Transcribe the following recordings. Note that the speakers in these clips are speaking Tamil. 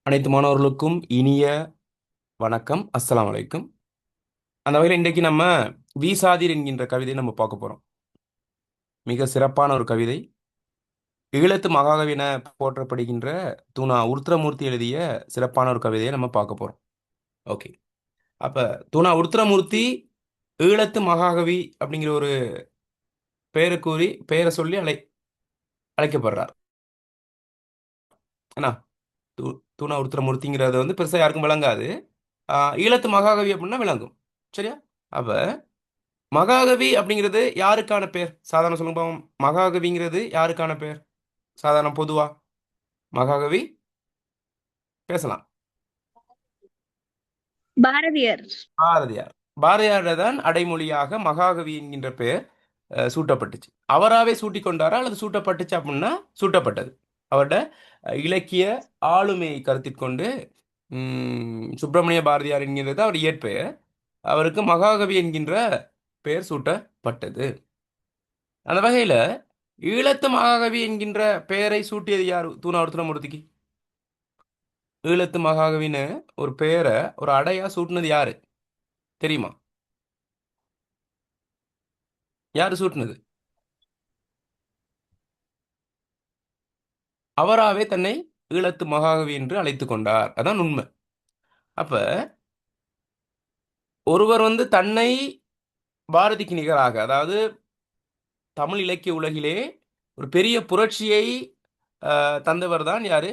அனைத்து மாணவர்களுக்கும் இனிய வணக்கம். அஸ்ஸலாமு அலைக்கும். அந்த வகையில் இன்றைக்கு நம்ம வீசாதீர் என்கின்ற கவிதை நம்ம பார்க்க போறோம். மிக சிறப்பான ஒரு கவிதை. ஈழத்து மகாகவி என போற்றப்படுகின்ற தூணா உருத்திரமூர்த்தி எழுதிய சிறப்பான ஒரு கவிதையை நம்ம பார்க்க போறோம். ஓகே. அப்ப தூணா உருத்திரமூர்த்தி ஈழத்து மகாகவி அப்படிங்கிற ஒரு பெயரை கூறி பெயரை சொல்லி அழைக்கப்படுறார். என்ன தூணா உருத்திரமூர்த்திங்கிறது வந்து பெருசா யாருக்கும் விளங்காது. ஈழத்து மகாகவி அப்படின்னா விளங்கும். சரியா? அப்ப மகாகவி அப்படிங்கிறது யாருக்கான பேர்? சாதாரண சொல்லுங்க பாப்போம். மகாகவிங்கிறது யாருக்கான பேர்? சாதாரண பொதுவா மகாகவி பேசலாம். பாரதியார். பாரதியார். பாரதியாரோட தான் அடைமொழியாக மகாகவி என்கின்ற பெயர் சூட்டப்பட்டுச்சு. அவராவே சூட்டிக் கொண்டாரா அல்லது சூட்டப்பட்டுச்சு அப்படின்னா சூட்டப்பட்டது. அவரோட இலக்கிய ஆளுமையை கருத்தில் கொண்டு சுப்பிரமணிய பாரதியார் என்கிறது அவர் இயற்பெயர். அவருக்கு மகாகவி என்கின்ற பெயர் சூட்டப்பட்டது. அந்த வகையில ஈழத்து மகாகவி என்கின்ற பெயரை சூட்டியது யார்? தூணா உருத்திரமூர்த்திக்கு ஈழத்து மகாகவின்னு ஒரு பெயரை ஒரு அடையா சூட்டினது யாரு தெரியுமா? யாரு சூட்டினது? அவராவே தன்னை ஈழத்து மகாகவி என்று அழைத்துக் கொண்டார். அதான் உண்மை. அப்ப ஒருவர் வந்து தன்னை பாரதிக்கு நிகராக, அதாவது தமிழ் இலக்கிய உலகிலே ஒரு பெரிய புரட்சியை தந்தவர் தான் யாரு?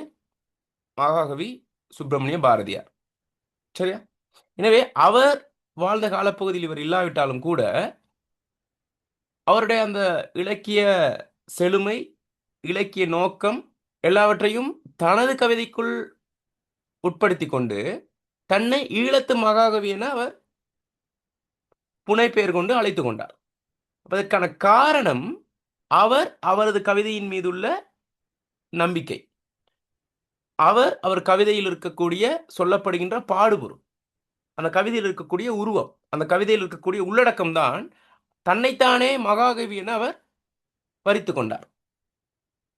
மகாகவி சுப்பிரமணிய பாரதியார். சரியா? எனவே அவர் வாழ்ந்த காலப்பகுதியில் இவர் இல்லாவிட்டாலும் கூட அவருடைய அந்த இலக்கிய செழுமை, இலக்கிய நோக்கம் எல்லாவற்றையும் தனது கவிதைக்குள் உட்படுத்தி கொண்டு தன்னை ஈழத்து மகாகவி என அவர் புனைப்பெயர் கொண்டு அழைத்து கொண்டார். அதற்கான காரணம் அவரது கவிதையின் மீதுள்ள நம்பிக்கை. அவர் கவிதையில் இருக்கக்கூடிய சொல்லப்படுகின்ற பாடுபொருள், அந்த கவிதையில் இருக்கக்கூடிய உருவம், அந்த கவிதையில் இருக்கக்கூடிய உள்ளடக்கம் தான் தன்னைத்தானே மகாகவி என அவர் வரித்து கொண்டார்.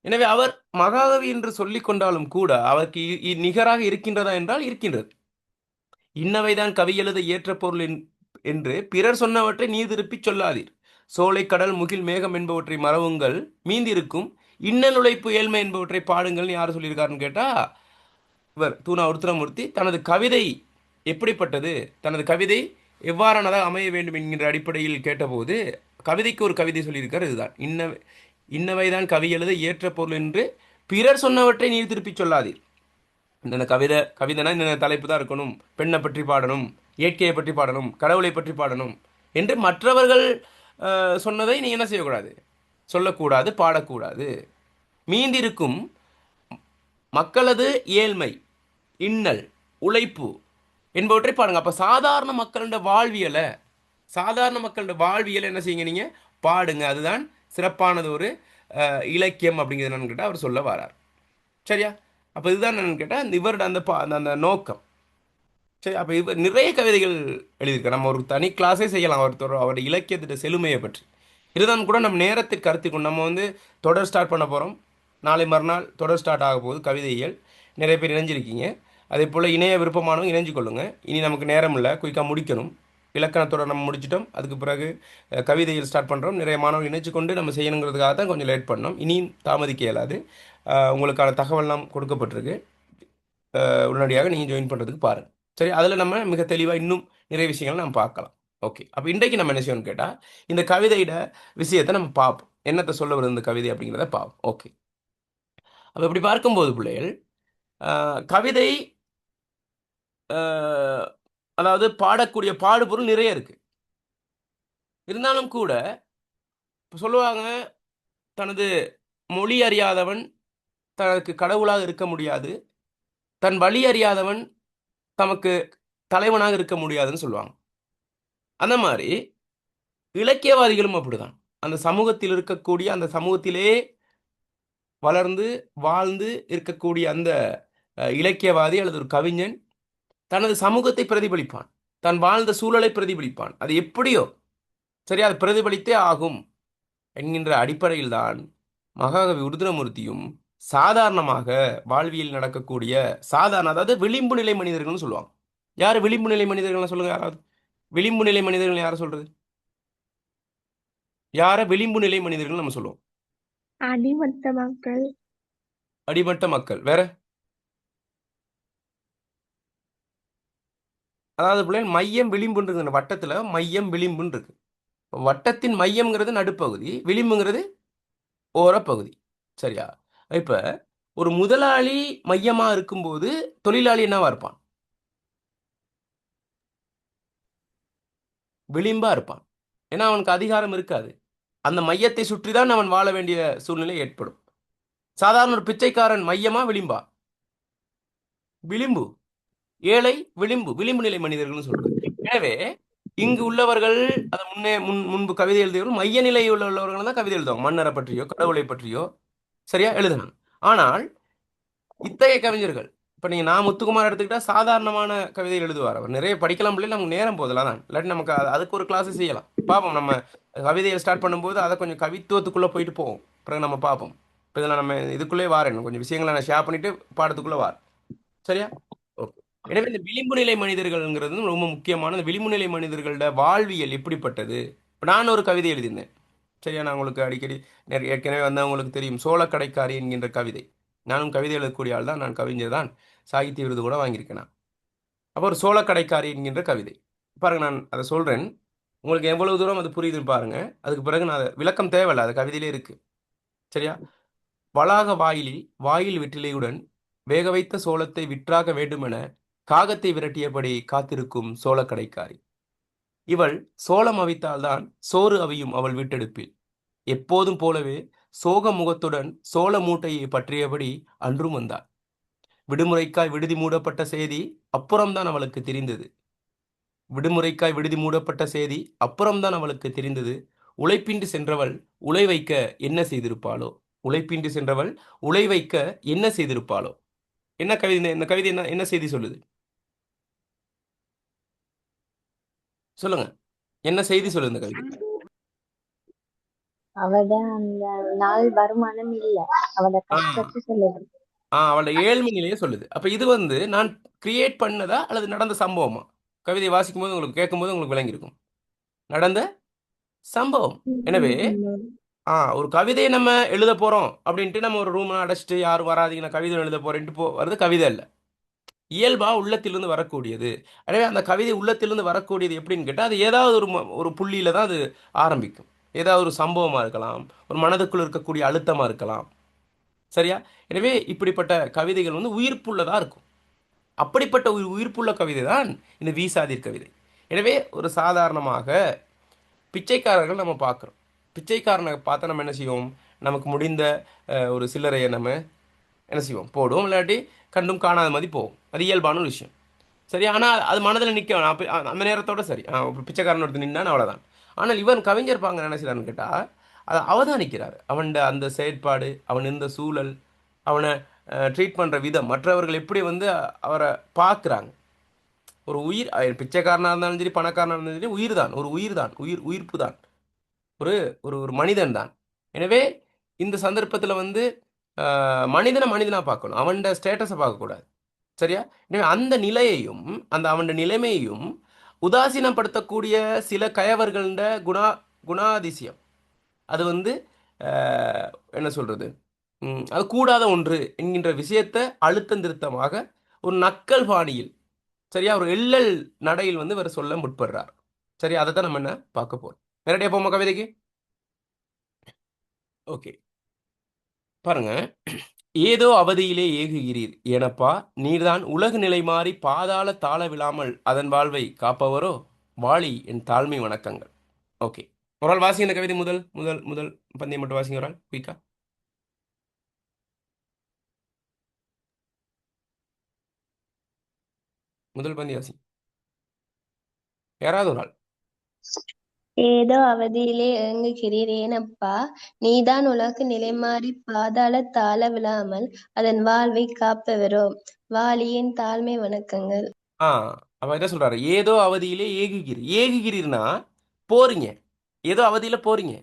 எனவே அவர் மகாகவி என்று சொல்லிக் கொண்டாலும் கூட அவருக்கு நிகராக இருக்கின்றதா என்றால் இருக்கின்றது. இன்னவைதான் கவி எழுத ஏற்ற பொருள் என்று பிறர் சொன்னவற்றை நீர் திருப்பிச் சொல்லாதீர். சோலை கடல் முகில் மேகம் என்பவற்றை மறவுங்கள் மீந்திருக்கும் இன்னல் உழைப்பு ஏழ்மை என்பவற்றை பாடுங்கள்னு யார் சொல்லியிருக்காருன்னு கேட்டா இவர் தூணா உருத்திரமூர்த்தி தனது கவிதை எப்படிப்பட்டது, தனது கவிதை எவ்வாறானதாக அமைய வேண்டும் என்கின்ற அடிப்படையில் கேட்டபோது கவிதைக்கு ஒரு கவிதை சொல்லியிருக்கார். இதுதான் இன்னவைதான் கவி எழுத ஏற்ற பொருள் என்று பிறர் சொன்னவற்றை நீர் திருப்பிச் சொல்லாதீர். இந்த கவிதைனா இந்த தலைப்பு தான் இருக்கணும், பெண்ணை பற்றி பாடணும், இயற்கையை பற்றி பாடணும், கடவுளை பற்றி பாடணும் என்று மற்றவர்கள் சொன்னதை நீ என்ன செய்யக்கூடாது, சொல்லக்கூடாது, பாடக்கூடாது. மீந்திருக்கும் மக்களது ஏழ்மை, இன்னல், உழைப்பு என்பவற்றை பாருங்க. அப்ப சாதாரண மக்களோட வாழ்வியலை என்ன செய்யுங்க, நீங்க பாடுங்க. அதுதான் சிறப்பானது ஒரு இலக்கியம் அப்படிங்கிறது என்னன்னு கேட்டால் அவர் சொல்ல வரார். சரியா? அப்போ இதுதான் என்னன்னு கேட்டால் அந்த இவரோட அந்த நோக்கம். சரி, அப்போ இவர் நிறைய கவிதைகள் எழுதியிருக்கார். நம்ம ஒரு தனி கிளாஸே செய்யலாம் அவருடைய இலக்கியத்திட்ட செழுமையை பற்றி. இதுதான் கூட நம்ம நேரத்துக்கு கருத்து கொண்டு நம்ம வந்து தொடர் ஸ்டார்ட் பண்ண போகிறோம். நாளை மறுநாள் தொடர் ஸ்டார்ட் ஆக போகுது கவிதைகள். நிறைய பேர் இணைஞ்சிருக்கீங்க. அதே போல் இணைய விருப்பமானவங்க இணைஞ்சு கொள்ளுங்க. இனி நமக்கு நேரம் இல்லை, குயிக்காக முடிக்கணும். இலக்கணத்தோடு நம்ம முடிச்சிட்டோம். அதுக்கு பிறகு கவிதையில் ஸ்டார்ட் பண்ணுறோம். நிறைய மாணவர்கள் இணைச்சு கொண்டு நம்ம செய்யணுங்கிறதுக்காக தான் கொஞ்சம் லேட் பண்ணோம். இனியும் தாமதிக்க இயலாது. உங்களுக்கான தகவல்லாம் கொடுக்கப்பட்டிருக்கு. உடனடியாக நீங்கள் ஜாயின் பண்ணுறதுக்கு பாருங்கள். சரி, அதில் நம்ம மிக தெளிவாக இன்னும் நிறைய விஷயங்களை நம்ம பார்க்கலாம். ஓகே, அப்போ இன்றைக்கு நம்ம என்ன செய்யணும்னு கேட்டால் இந்த கவிதையோட விஷயத்தை நம்ம பார்ப்போம். என்னத்தை சொல்ல வருது இந்த கவிதை அப்படிங்கிறத பார்ப்போம். ஓகே, அப்போ இப்படி பார்க்கும்போது பிள்ளைகள் கவிதை அதாவது பாடக்கூடிய பாடுபொருள் நிறைய இருக்கு. இருந்தாலும் கூட சொல்லுவாங்க, தனது மொழி அறியாதவன் தனக்கு கடவுளாக இருக்க முடியாது, தன் வழி அறியாதவன் தமக்கு தலைவனாக இருக்க முடியாதுன்னு சொல்லுவாங்க. அந்த மாதிரி இலக்கியவாதிகளும் அப்படிதான். அந்த சமூகத்தில் இருக்கக்கூடிய, அந்த சமூகத்திலே வளர்ந்து வாழ்ந்து இருக்கக்கூடிய அந்த இலக்கியவாதி அல்லது ஒரு கவிஞன் தனது சமூகத்தை பிரதிபலிப்பான், தான் வாழ்ந்த சூழலை பிரதிபலிப்பான். அது எப்படியோ சரி, அது பிரதிபலித்தே ஆகும் என்கின்ற அடிப்படையில் தான் மகாகவி உருத்திரமூர்த்தியும் சாதாரணமாக வாழ்வியல் நடக்கக்கூடிய சாதாரண, அதாவது விளிம்பு நிலை மனிதர்கள்னு சொல்லுவாங்க. யார் விளிம்பு நிலை மனிதர்கள்னு சொல்லுங்க யாராவது. விளிம்பு நிலை மனிதர்கள் யாரை சொல்றது? யார விளிம்பு நிலை மனிதர்கள் நம்ம சொல்லுவோம்? அடிமட்ட மக்கள். அடிமட்ட மக்கள். வேற? அதாவது பிள்ளைகள் மையம் விளிம்புன்னு இருக்கு. வட்டத்துல மையம் விளிம்புன்னு இருக்கு. வட்டத்தின் மையம்ங்கிறது நடுப்பகுதி, விளிம்புங்கிறது ஓரப்பகுதி. சரியா? இப்ப ஒரு முதலாளி மையமா இருக்கும்போது தொழிலாளி என்னவா இருப்பான்? விளிம்பா இருப்பான். ஏன்னா அவனுக்கு அதிகாரம் இருக்காது. அந்த மையத்தை சுற்றி தான் அவன் வாழ வேண்டிய சூழ்நிலை ஏற்படும். சாதாரண ஒரு பிச்சைக்காரன் மையமா விளிம்பா? விளிம்பு. ஏழை விளிம்பு. விளிம்பு நிலை மனிதர்கள்னு சொல்றது. எனவே இங்கு உள்ளவர்கள், அதை முன்பு கவிதை எழுதியவர்கள் மைய நிலையில் உள்ளவர்கள் தான் கவிதை எழுதுவாங்க. மன்னரை பற்றியோ கடவுளை பற்றியோ சரியா எழுதணும். ஆனால் இத்தகைய கவிஞர்கள், இப்ப நீங்க நான் முத்துக்குமார் எடுத்துக்கிட்டா சாதாரணமான கவிதை எழுதுவார். அவர் நிறைய படிக்கலாம் பிள்ளை, நமக்கு நேரம் போதில் தான். இல்லாட்டி நமக்கு அதுக்கு ஒரு கிளாஸ் செய்யலாம். பார்ப்போம், நம்ம கவிதையை ஸ்டார்ட் பண்ணும்போது அதை கொஞ்சம் கவித்துவத்துக்குள்ள போயிட்டு போவோம். பிறகு நம்ம பார்ப்போம். இப்போ இதில் நம்ம இதுக்குள்ளே வாரேன், கொஞ்சம் விஷயங்களை நான் ஷேர் பண்ணிட்டு பாடத்துக்குள்ள வார். சரியா? ஓகே. எனவே இந்த விளிம்பு நிலை மனிதர்கள்ங்கிறது ரொம்ப முக்கியமான. இந்த விளிம்பு நிலை மனிதர்களோட வாழ்வியல் எப்படிப்பட்டது? இப்போ நான் ஒரு கவிதை எழுதியிருந்தேன். சரியா? நான் உங்களுக்கு அடிக்கடி ஏற்கனவே வந்தவங்களுக்கு தெரியும், சோளக்கடைக்காரி என்கின்ற கவிதை. நானும் கவிதை எழுதக்கூடிய ஆள் தான், நான் கவிஞர் தான். சாகித்ய விருது கூட வாங்கியிருக்கேன் நான். அப்போ ஒரு சோளக்கடைக்காரி என்கின்ற கவிதை. பாருங்க, நான் அதை சொல்றேன், உங்களுக்கு எவ்வளவு தூரம் அது புரியுதுன்னு பாருங்க. அதுக்கு பிறகு நான் விளக்கம் தேவையில்லை, அது கவிதையிலே இருக்கு. சரியா? வளாக வாயிலில் வாயில் வெற்றிலையுடன் வேக வைத்த சோளத்தை விற்றாக வேண்டுமென காகத்தை விரட்டியபடி காத்திருக்கும் சோளக்கடைக்காரி. இவள் சோளம் அவித்தால்தான் சோறு அவியும் அவள் வீட்டெடுப்பில். எப்போதும் போலவே சோக முகத்துடன் சோள மூட்டையை பற்றியபடி அன்றும் வந்தாள். விடுமுறைக்காய் விடுதி மூடப்பட்ட செய்தி அப்புறம்தான் அவளுக்கு தெரிந்தது. விடுமுறைக்காய் விடுதி மூடப்பட்ட செய்தி அப்புறம்தான் அவளுக்கு தெரிந்தது. உழைப்பின்றி சென்றவள் உலை வைக்க என்ன செய்திருப்பாளோ. உழைப்பின்றி சென்றவள் உலை வைக்க என்ன செய்திருப்பாளோ. என்ன கவிதை? இந்த கவிதை என்ன என்ன செய்தி சொல்லுது? சொல்லுங்க. என்ன செய்தி சொல்லுது இந்த கவிதை? அவட அந்த நாள் வருமானம் இல்ல, அவட ஆ கஷ்டத்தை சொல்லுது. அவளோட ஏழ்மை நிலையை சொல்லுது. அப்ப இது நான் கிரியேட் பண்ணதா அல்லது நடந்த சம்பவமா? கவிதை வாசிக்கும் போது உங்களுக்கு, கேட்கும்போது உங்களுக்கு விளங்கியிருக்கும். நடந்த சம்பவம். எனவே ஒரு கவிதையை நம்ம எழுத போறோம் அப்படின்ட்டு நம்ம ஒரு ரூம் அடைச்சிட்டு யாரும் வராதீங்க நான் கவிதை எழுத போறேன்ட்டு வருது கவிதை இல்லை. இயல்பா உள்ளத்திலிருந்து வரக்கூடியது. எனவே அந்த கவிதை உள்ளத்திலிருந்து வரக்கூடியது எப்படின்னு கேட்டால், அது ஏதாவது ஒரு புள்ளியில தான் அது ஆரம்பிக்கும். ஏதாவது ஒரு சம்பவமா இருக்கலாம், ஒரு மனதுக்குள் இருக்கக்கூடிய அழுத்தமா இருக்கலாம். சரியா? எனவே இப்படிப்பட்ட கவிதைகள் உயிர்ப்புள்ளதா இருக்கும். அப்படிப்பட்ட ஒரு உயிர்ப்புள்ள கவிதை தான் இந்த வீசாதீர் கவிதை. எனவே ஒரு சாதாரணமாக பிச்சைக்காரர்கள் நம்ம பார்க்குறோம். பிச்சைக்காரனை பார்த்தா நம்ம என்ன செய்வோம்? நமக்கு முடிந்த ஒரு சில்லறையை நம்ம என்ன செய்வோம்? போடுவோம். இல்லாட்டி கண்டும் காணாத மாதிரி போவோம். அது இயல்பான ஒரு விஷயம். சரி, ஆனால் அது மனதில் நிற்க அப்போ அந்த நேரத்தோட சரி, பிச்சைக்காரன் ஒருத்தர் நின்னான்னு அவ்வளோதான். ஆனால் இவன் கவிஞர் பாங்க என்ன செய்யறான்னு கேட்டால், அதை அவதானிக்கிறார். அவன் அந்த செயற்பாடு, அவன் இருந்த சூழல், அவனை ட்ரீட் பண்ணுற விதம், மற்றவர்கள் எப்படி அவரை பார்க்குறாங்க. ஒரு உயிர், பிச்சைக்காரனாக இருந்தாலும் சரி பணக்காரனாக இருந்தாலும் சரி, உயிர் தான், ஒரு உயிர் தான், உயிர்ப்பு தான், ஒரு ஒரு ஒரு மனிதன் தான். எனவே இந்த சந்தர்ப்பத்தில் மனிதனை மனிதனாக பார்க்கணும், அவன் ஸ்டேட்டஸை பார்க்கக்கூடாது. சரியா? எனவே அந்த நிலையையும் அந்த அவன் நிலைமையையும் உதாசீனப்படுத்தக்கூடிய சில கயவர்கள்ட குணாதிசயம், அது என்ன சொல்றது, அது கூடாத ஒன்று என்கின்ற விஷயத்தை அழுத்தம் திருத்தமாக ஒரு நக்கல் பாணியில், சரியா, ஒரு எள்ளல் நடையில் இவர் சொல்ல முற்படுறார். சரி, அதை தான் நம்ம என்ன பார்க்க போறோம். நேரடியாக போமா கவிதைக்கு? ஓகே, பாருங்க. ஏதோ அவதியிலே ஏகுகிறீர் ஏனப்பா, நீர்தான் உலகு நிலை மாறி பாதாள தாழ விழாமல் அதன் வாழ்வை காப்பவரோ. வாழி என் தாழ்மை வணக்கங்கள். ஓகே, ஒரு ஆள் வாசிங்க இந்த கவிதை. முதல் முதல் முதல் பந்தியம் மட்டும் வாசிங்க ஒரு ஆள் குயிக்கா. முதல் பந்தி வாசிங்க யாராவது ஒரு ஆள். ஏதோ அவதியிலே ஏங்குகிறீர் ஏனப்பா, நீதான் உலகு நிலைமாறி பாதாள தாழ விழாமல் அதன் வாழ்வை காப்பவரோ. வாலியின் தாழ்மை வணக்கங்கள். ஆ அவ என்ன சொல்றாரு? ஏதோ அவதியிலே ஏகுகிறீர். ஏகுகிறீர்னா போறீங்க, ஏதோ அவதியில போறீங்க.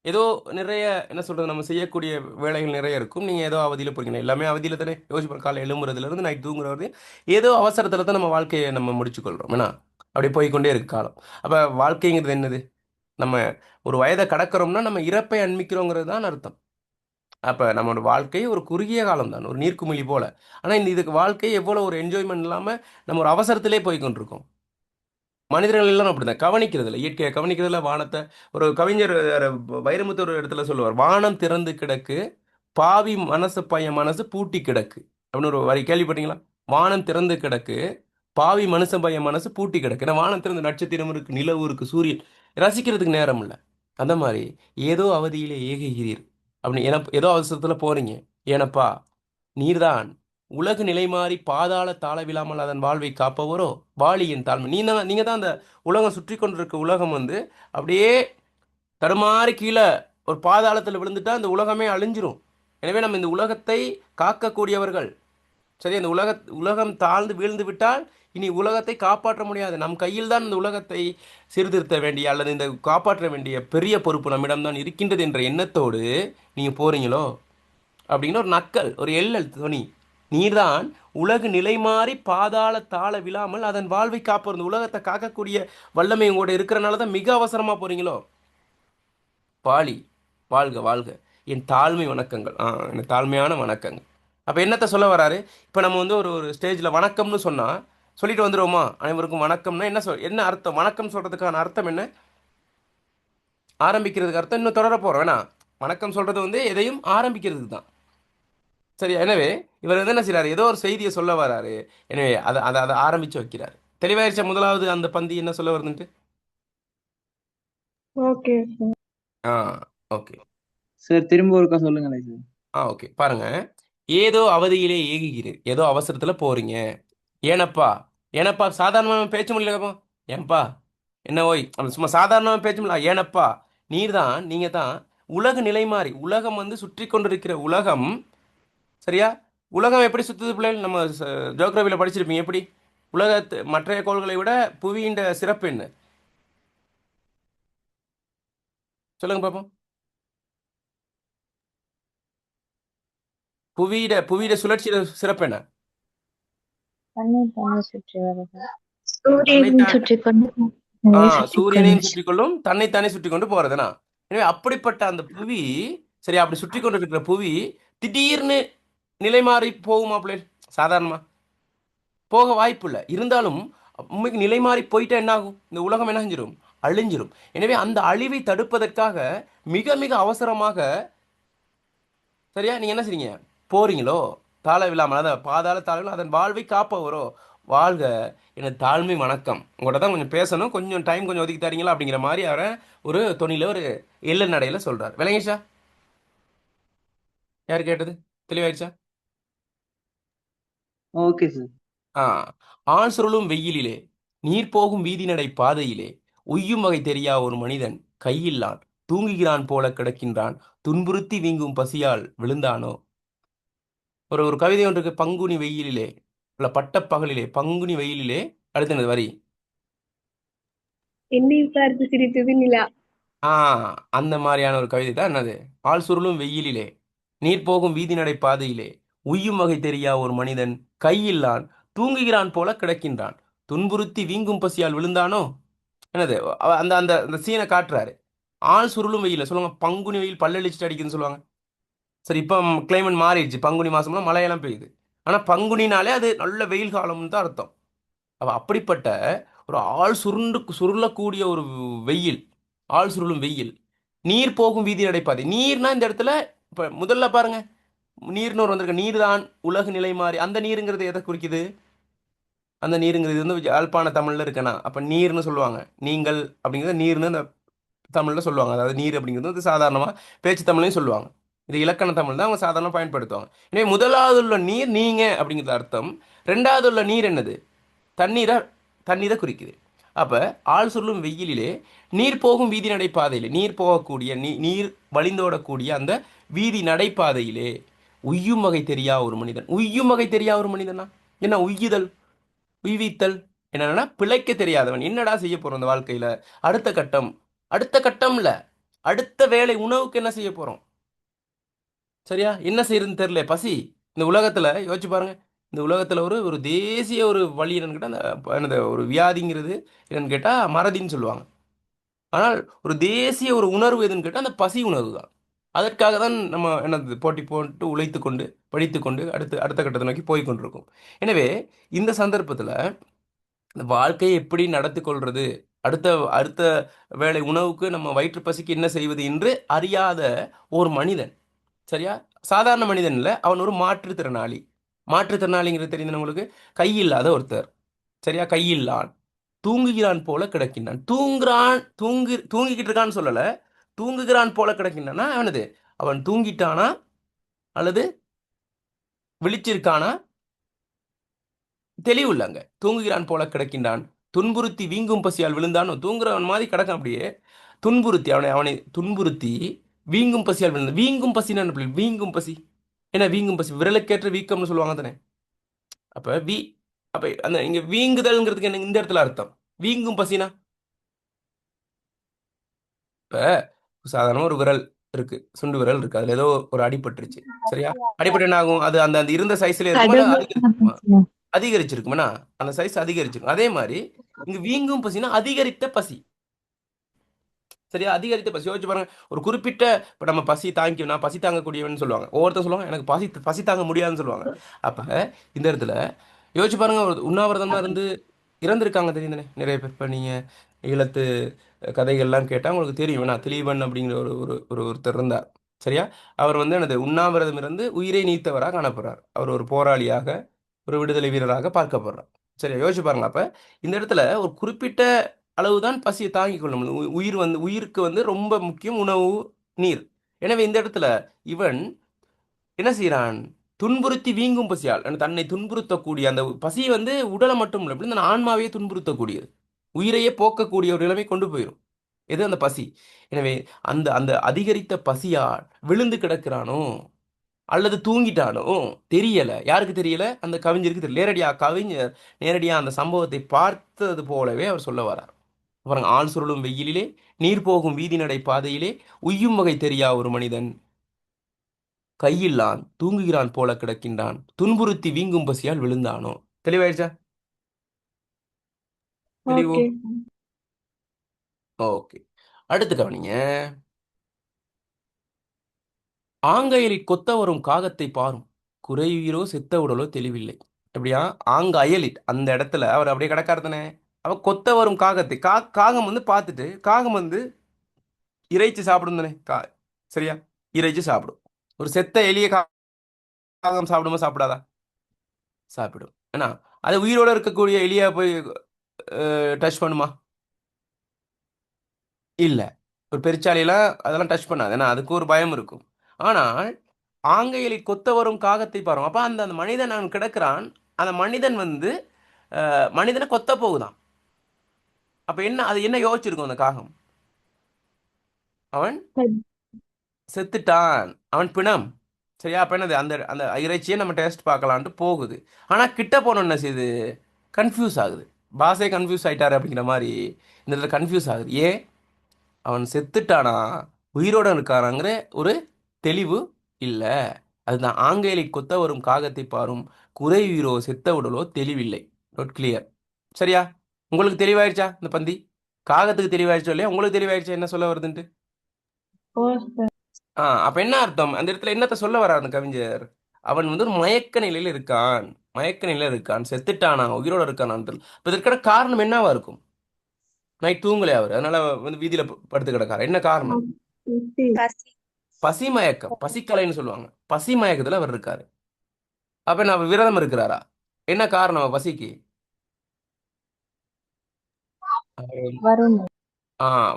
ஏதோ நிறைய என்ன சொல்கிறது நம்ம செய்யக்கூடிய வேலைகள் நிறைய இருக்கும். நீங்கள் ஏதோ அவதியில் போறீங்க, எல்லாமே அவதியில் தானே யோசிப்போம். காலை எழும்புறதுலேருந்து நைட் தூங்குற வரையும் ஏதோ அவசரத்தில் தான் நம்ம வாழ்க்கையை நம்ம முடிச்சுக்கொள்கிறோம். ஏன்னா அப்படியே போய்க்கொண்டே இருக்கு காலம். அப்போ வாழ்க்கைங்கிறது என்னது? நம்ம ஒரு வயதை கடக்கிறோம்னா நம்ம இறப்பை அண்மிக்கிறோங்கிறது தான் அர்த்தம். அப்போ நம்மளோட வாழ்க்கை ஒரு குறுகிய காலம் தான், ஒரு நீர்க்குமிழி போல. ஆனால் இந்த இதுக்கு வாழ்க்கை எவ்வளோ ஒரு என்ஜாய்மெண்ட் இல்லாமல் நம்ம ஒரு அவசரத்திலே போய் கொண்டிருக்கோம். மனிதர்கள் எல்லாம் அப்படிதான் கவனிக்கிறது இல்லை, இயற்கையை கவனிக்கிறதுல வானத்தை. ஒரு கவிஞர் வைரமுத்து ஒரு இடத்துல சொல்லுவார், வானம் திறந்து கிடக்கு, பாவி மனசு பையன் மனசு பூட்டி கிடக்கு அப்படின்னு ஒரு வரி கேள்விப்பட்டீங்களா? வானம் திறந்து கிடக்கு, பாவி மனுஷன் பையன் மனசு பூட்டி கிடக்கு. ஏன்னா வானம் திறந்து நட்சத்திரம் இருக்கு, நிலவு இருக்கு, சூரியன், ரசிக்கிறதுக்கு நேரம் இல்லை. அந்த மாதிரி ஏதோ அவதியிலே ஏகுகிறீர் அப்படின்னு ஏதோ அவசரத்தில் போறீங்க. ஏனப்பா நீர்தான் உலகு நிலை மாறி பாதாள தாழ விழாமல் அதன் வாழ்வை காப்பவரோ வாளியின் தாழ்மை. நீங்க தான் அந்த உலகம் சுற்றி கொண்டிருக்க உலகம் வந்து அப்படியே தடுமாறி கீழே ஒரு பாதாளத்தில் விழுந்துட்டா அந்த உலகமே அழிஞ்சிரும். எனவே நம்ம இந்த உலகத்தை காக்கக்கூடியவர்கள். சரி, அந்த உலகம் தாழ்ந்து வீழ்ந்து விட்டால் இனி உலகத்தை காப்பாற்ற முடியாது. நம் கையில் தான் இந்த உலகத்தை சீர்திருத்த வேண்டிய அல்லது இந்த காப்பாற்ற வேண்டிய பெரிய பொறுப்பு நம்மிடம்தான் இருக்கின்றது என்ற எண்ணத்தோடு நீங்கள் போறீங்களோ அப்படின்னு ஒரு நக்கல், ஒரு எள்ளல் துணி. நீர்தான் உலகு நிலை மாறி பாதாள தாழ விழாமல் அதன் வாழ்வை காப்போம். இந்த உலகத்தை காக்கக்கூடிய வல்லமை உங்களோட இருக்கிறனால தான் மிக அவசரமாக போறீங்களோ. பாலி வாழ்க வாழ்க, என் தாழ்மை வணக்கங்கள். என் தாழ்மையான வணக்கங்கள். அப்போ என்னத்தை சொல்ல வராரு? இப்போ நம்ம வந்து ஒரு ஒரு ஸ்டேஜில் வணக்கம்னு சொன்னால் சொல்லிட்டு வந்துடுவோமா? அனைவருக்கும் வணக்கம்னா என்ன அர்த்தம்? வணக்கம் சொல்கிறதுக்கான அர்த்தம் என்ன? ஆரம்பிக்கிறதுக்கு அர்த்தம் இன்னும் தொடர போகிறோம். வேணா வணக்கம் சொல்கிறது வந்து எதையும் ஆரம்பிக்கிறதுக்கு தான். சரி, எனவே இவர் வந்து என்ன செய்யறாரு? ஏதோ ஒரு செய்தியை சொல்ல வராரு. எனவே அதை அதை அதை ஆரம்பிச்சு வைக்கிறார். தெளிவாயிருச்சா முதலாவது அந்த பந்தி என்ன சொல்ல வருதுன்ட்டு? ஓகே ஆ ஓகே. சார் திரும்ப ஒருக்கா சொல்லுங்களேன் சார். ஓகே பாருங்க. ஏதோ அவதியிலே ஏகுகிறீர், ஏதோ அவசரத்துல போறீங்க. ஏனப்பா ஏனப்பா சாதாரணமாக பேச்சு முடியலப்பா. ஏன்பா என்ன ஓய் அப்படி சும்மா சாதாரணமாக பேச்சு முடியல. ஏனப்பா நீர் தான், நீங்க தான் உலக நிலை மாறி, உலகம் வந்து சுற்றி கொண்டிருக்கிற உலகம். சரியா? உலகம் எப்படி சுற்றுது பிள்ளைகள்? நம்ம ஜியோகிராஃபியில் படிச்சிருப்பீங்க. எப்படி உலகத்து மற்ற கோள்களை விட புவியின் சிறப்பு என்ன? சொல்லுங்க பார்ப்போம். புவியிட சுழற்சியில சிறப்பு என்ன? தன்னை தானே சுற்றி வருது. தன்னைத்தான் சுற்றி கொண்டு சூரியனையும் சுற்றி கொள்ளும், தன்னைத்தானே சுற்றி கொண்டு போறதுனா. எனவே அப்படிப்பட்ட அந்த புவி, சரி, அப்படி சுற்றி கொண்டு இருக்கிற புவி திடீர்னு நிலை மாறி போகுமா பிள்ளைகள்? சாதாரணமா போக வாய்ப்பு இல்லை. இருந்தாலும் உண்மைக்கு நிலை மாறி போயிட்டா என்ன ஆகும்? இந்த உலகம் என்ன செஞ்சிடும்? அழிஞ்சிரும். எனவே அந்த அழிவை தடுப்பதற்காக மிக மிக அவசரமாக, சரியா, நீங்க என்ன செய்றீங்க? போறீங்களோ தாழ விழாமல், அதான் பாதாள தாழ அதன் வாழ்வை காப்பவரோ வாழ்க, எனக்கு தாழ்மை வணக்கம். உங்கள்கிட்ட தான் கொஞ்சம் பேசணும், கொஞ்சம் டைம் கொஞ்சம் ஒதுக்கி தரீங்களா அப்படிங்கிற மாதிரி அவரை ஒரு தொனியில் ஒரு எள்ள நடையில் சொல்றாரு. விளங்கிச்சா? யார் கேட்டது? தெளிவாயிடுச்சா? Okay sir. ஆண் சுருளும் வெயிலிலே, நீர் போகும் வீதி நடை பாதையிலே, உய்யும் வகை தெரியா ஒரு மனிதன் கையில்லான் தூங்குகிறான் போல கிடக்கின்றான், துன்புறுத்தி வீங்கும் பசியால் விழுந்தானோ. ஒரு ஒரு கவிதை ஒன்று இருக்கு, பங்குனி வெயிலிலே, இல்ல பட்டப்பகலிலே, பங்குனி வெயிலிலே, அடுத்த வரி என்னை பார்த்து சிரித்தது நிலா. அந்த மாதிரியான ஒரு கவிதை தான் என்னது? ஆள் சுருளும் வெயிலிலே, நீர் போகும் வீதி நடை பாதையிலே, உய்யும் வகை தெரியா ஒரு மனிதன் கையில்லான் தூங்குகிறான் போல கிடக்கின்றான், துன்புறுத்தி வீங்கும் பசியால் விழுந்தானோ. என்னது? அந்த அந்த அந்த சீனை காட்டுறாரு. ஆள் சுருளும் வெயில சொல்லுவாங்க, பங்குனி வெயில் பல்லளிச்சுட்டு அடிக்குதுன்னு சொல்லுவாங்க. சரி, இப்போ கிளைமேட் மாறிடுச்சு, பங்குனி மாசம்லாம் மழையெல்லாம் பெய்யுது. ஆனால் பங்குனினாலே அது நல்ல வெயில் காலம்னு தான் அர்த்தம். அப்படிப்பட்ட ஒரு ஆள் சுருளக்கூடிய ஒரு வெயில், ஆள் சுருளும் வெயில், நீர் போகும் வீதி நடைபாதை. நீர்னா இந்த இடத்துல இப்போ முதல்ல பாருங்க, நீர்னு ஒரு வந்திருக்கு. நீர் தான் உலக நிலை மாறி. அந்த நீருங்கிறது எதை குறிக்குது? அந்த நீருங்கிறது வந்து யாழ்ப்பாண தமிழில் இருக்கனா, அப்போ நீர்னு சொல்லுவாங்க. நீங்கள் அப்படிங்கிறது நீர்னு அந்த தமிழில் சொல்லுவாங்க. அதாவது நீர் அப்படிங்கிறது வந்து சாதாரணமாக பேச்சு தமிழ்லையும் சொல்லுவாங்க. இது இலக்கண தமிழ் தான் அவங்க சாதாரணமாக பயன்படுத்துவாங்க. எனவே முதலாவது உள்ள நீர் நீங்க அப்படிங்கிறது அர்த்தம். ரெண்டாவது உள்ள நீர் என்னது? தண்ணீரை குறிக்குது. அப்போ ஆள் சொல்லும் வெயிலிலே, நீர் போகும் வீதி நடைபாதையிலே, நீர் போகக்கூடிய நீர் வழிந்தோடக்கூடிய அந்த வீதி நடைபாதையிலே, உய்யும் வகை தெரியா ஒரு மனிதன். உய்யும் வகை தெரியா ஒரு மனிதனா என்ன? உய்யுதல், உய்வித்தல் என்னன்னா பிழைக்க தெரியாதவன். என்னடா செய்ய போறோம் இந்த வாழ்க்கையில? அடுத்த கட்டம், அடுத்த கட்டம் இல்ல, அடுத்த வேளை உணவுக்கு என்ன செய்ய போறோம்? சரியா? என்ன செய்யறதுன்னு தெரியல. பசி. இந்த உலகத்துல யோசிச்சு பாருங்க. இந்த உலகத்துல ஒரு ஒரு தேசிய ஒரு வழி என்னன்னு கேட்டா, அந்த என்னது ஒரு வியாதிங்கிறது என்னன்னு கேட்டா மறதின்னு சொல்லுவாங்க. ஆனால் ஒரு தேசிய ஒரு உணர்வு எதுன்னு கேட்டா அந்த பசி உணர்வு தான். அதற்காக தான் நம்ம என்னது போட்டி போட்டு உழைத்து கொண்டு படித்து கொண்டு அடுத்த கட்டத்தை நோக்கி போய் கொண்டிருக்கோம். எனவே இந்த சந்தர்ப்பத்துல இந்த வாழ்க்கையை எப்படி நடத்தி கொள்றது, அடுத்த அடுத்த வேளை உணவுக்கு நம்ம வயிற்று பசிக்கு என்ன செய்வது என்று அறியாத ஒரு மனிதன். சரியா? சாதாரண மனிதன் இல்ல, அவன் ஒரு மாற்றுத்திறனாளி. மாற்றுத்திறனாளிங்கிறது தெரியுது உங்களுக்கு? கை இல்லாத ஒருத்தர். சரியா? கை இல்லான், தூங்குகிறான் போல கிடக்கின்றான். தூங்கிக்கிட்டு இருக்கான்னு சொல்லல, தூங்குகிறான் போல கிடக்கின்றான்னா அவனது அவன் தூங்கிட்டானா அல்லது விழிச்சிருக்கானா தெளிவு இல்ல. அங்க தூங்குகிறான் போல கிடக்கின்றான், துன்புறுத்தி வீங்கும் பசியால் விழுந்தான். தூங்குறவன் மாதிரி கிடக்கான் அப்படியே. துன்புறுத்தி அவனை அவனை துன்புறுத்தி வீங்கும் பசியால் விழுந்தான். வீங்கும் பசின்னு என்ன பிள்ளை? வீங்கும் பசி என்ன? வீங்கும் பசி விரலுக்கேற்ற வீக்கம்னு சொல்லுவாங்க தானே. அப்ப அப்ப அந்த இங்க வீங்குதல்ங்கிறதுக்கு என்ன இந்த இடத்துல அர்த்தம்? வீங்கும் பசினா இப்ப சாதாரண ஒரு விரல் இருக்கு, சுண்டு விரல் இருக்கு, அதுல ஏதோ ஒரு அடிபட்டுருச்சு. சரியா? அடிபட்டு என்ன ஆகும்? அது அந்த அந்த இருந்த சைஸ்ல இருக்கும், அது அதிகரிச்சிருக்குமா? அதிகரிச்சிருக்குமா? அந்த சைஸ் அதிகரிச்சிருக்கும். அதே மாதிரி இங்க வீங்கும் பசினா அதிகரித்த பசி. சரியா? அதிகரித்த பசி. யோசிச்சு பாருங்க. ஒரு குறிப்பிட்ட இப்ப நம்ம பசி தாங்கி நான் பசி தாங்கக்கூடியவன் சொல்லுவாங்க, ஒவ்வொருத்தர் சொல்லுவாங்க எனக்கு பசி பசி தாங்க முடியாதுன்னு சொல்லுவாங்க. அப்ப இந்த இடத்துல யோசிச்சு பாருங்க, ஒரு உண்ணாவிரதமா இருந்து இறந்திருக்காங்க தெரியும் தானே நிறைய பேர். இப்போ நீங்கள் ஈழத்து கதைகள்லாம் கேட்டால் உங்களுக்கு தெரியும். நான் திலீபன் அப்படிங்கிற ஒரு ஒரு ஒரு ஒருத்தர் இருந்தார். சரியா? அவர் வந்து எனது உண்ணாவிரதம் இருந்து உயிரை நீத்தவராக காணப்படுறார். அவர் ஒரு போராளியாக, ஒரு விடுதலை வீரராக பார்க்கப்படுறார். சரியா? யோசிச்சு பாருங்க. அப்போ இந்த இடத்துல ஒரு குறிப்பிட்ட அளவு தான் பசியை தாங்கிக் கொள்ள முடியும். உயிர் வந்து உயிருக்கு வந்து ரொம்ப முக்கியம் உணவு, நீர். எனவே இந்த இடத்துல இவன் என்ன செய்கிறான்? துன்புறுத்தி வீங்கும் பசியால் தன்னை துன்புறுத்தக்கூடிய அந்த பசி வந்து உடலை மட்டும் இல்லை, இந்த ஆன்மாவையே துன்புறுத்தக்கூடியது, உயிரையே போக்கக்கூடிய ஒரு நிலைமை கொண்டு போயிடும். எது? அந்த பசி. எனவே அந்த அந்த அதிகரித்த பசியால் விழுந்து கிடக்கிறானோ அல்லது தூங்கிட்டானோ தெரியல. யாருக்கு தெரியல? அந்த கவிஞருக்கு தெரியல. கவிஞர் நேரடியா அந்த சம்பவத்தை பார்த்தது போலவே அவர் சொல்ல வரார். பாருங்க, ஆள் சுருளும் வெயிலிலே, நீர் போகும் வீதி நடை பாதையிலே, உய்யும் வகை தெரியா ஒரு மனிதன், கையில்லான் தூங்குகிறான் போல கிடக்கின்றான், துன்புறுத்தி வீங்கும் பசியால் விழுந்தானோ. தெளிவாயிடுச்சா? தெளிவு. ஓகே. ஓகே. அடுத்து கவனிங்க. ஆங்கையரை கொத்த வரும் காகத்தை பாரும், குறையுயிரோ செத்த உடலோ தெளிவில்லை. எப்படியா? ஆங்க அயலிட் அந்த இடத்துல அவர் அப்படியே கிடக்காரு தானே. அவ கொத்த வரும் காகத்தை காகம் வந்து பார்த்துட்டு, காகம் வந்து இறைச்சி சாப்பிடும் தானே. சரியா? இறைச்சி சாப்பிடும். ஒரு செத்த எளிய காகம் சாப்பிடுமா சாப்பிடாதா? சாப்பிடும். ஏன்னா அது உயிரோட இருக்கக்கூடிய எலியா போய் டச் பண்ணுமா? இல்ல. ஒரு பெருச்சாளியெல்லாம் அதெல்லாம் டச் பண்ணாது. ஏன்னா அதுக்கு ஒரு பயம் இருக்கும். ஆனால் ஆங்கையிலை கொத்த வரும் காகத்தை பாரும். அப்ப அந்த அந்த மனிதன் அவன் கிடக்கிறான். அந்த மனிதன் வந்து மனிதனை கொத்த போகுதான். அப்ப என்ன அது என்ன யோசிச்சிருக்கும் அந்த காகம்? அவன் செத்துட்டான், அவன் பிணம். சரியா? அப்ப என்னது? அந்த அந்த இறைச்சியை நம்ம டேஸ்ட் பார்க்கலான்ட்டு போகுது. ஆனா கிட்ட போனோம் என்ன செய்யுது? கன்ஃபியூஸ் ஆகுது. பாஸே கன்ஃபியூஸ் ஆயிட்டாரு அப்படிங்கிற மாதிரி இந்த இடத்துல கன்ஃபியூஸ் ஆகுது. ஏன்? அவன் செத்துட்டானா உயிரோட இருக்கானாங்கிற ஒரு தெளிவு இல்லை. அதுதான் ஆங்கையிலை கொத்த வரும் காகத்தை பாரும், குறையுயிரோ செத்த உடலோ தெளிவில்லை. Note clear. சரியா? உங்களுக்கு தெளிவாயிருச்சா இந்த பந்தி? காகத்துக்கு தெளிவாயிருச்சோ இல்லையா? உங்களுக்கு தெளிவாயிருச்சா என்ன சொல்ல வருதுன்ட்டு? ஓ சார். அப்ப என்ன அர்த்தம்? அந்த இடத்துல என்னத்த சொல்ல வர்றார் அந்த கவிஞர்? அவன் வந்து ஒரு மயக்க நிலையில இருக்கான். மயக்க நிலையில இருக்கான். செத்துட்டானா உயிரோட இருக்கானான். இப்ப இதற்கான காரணம் என்னவா இருக்கும்? நைட் தூங்கலையா அவர், அதனால வந்து வீதியில படுத்து கிடக்காரு. என்ன காரணம்? பசி மயக்கம், பசிக்கலைன்னு சொல்லுவாங்க. பசி மயக்கத்துல அவர் இருக்காரு. அப்ப நான் விரதம் இருக்கிறாரா? என்ன காரணம் பசிக்கு? வறுமை.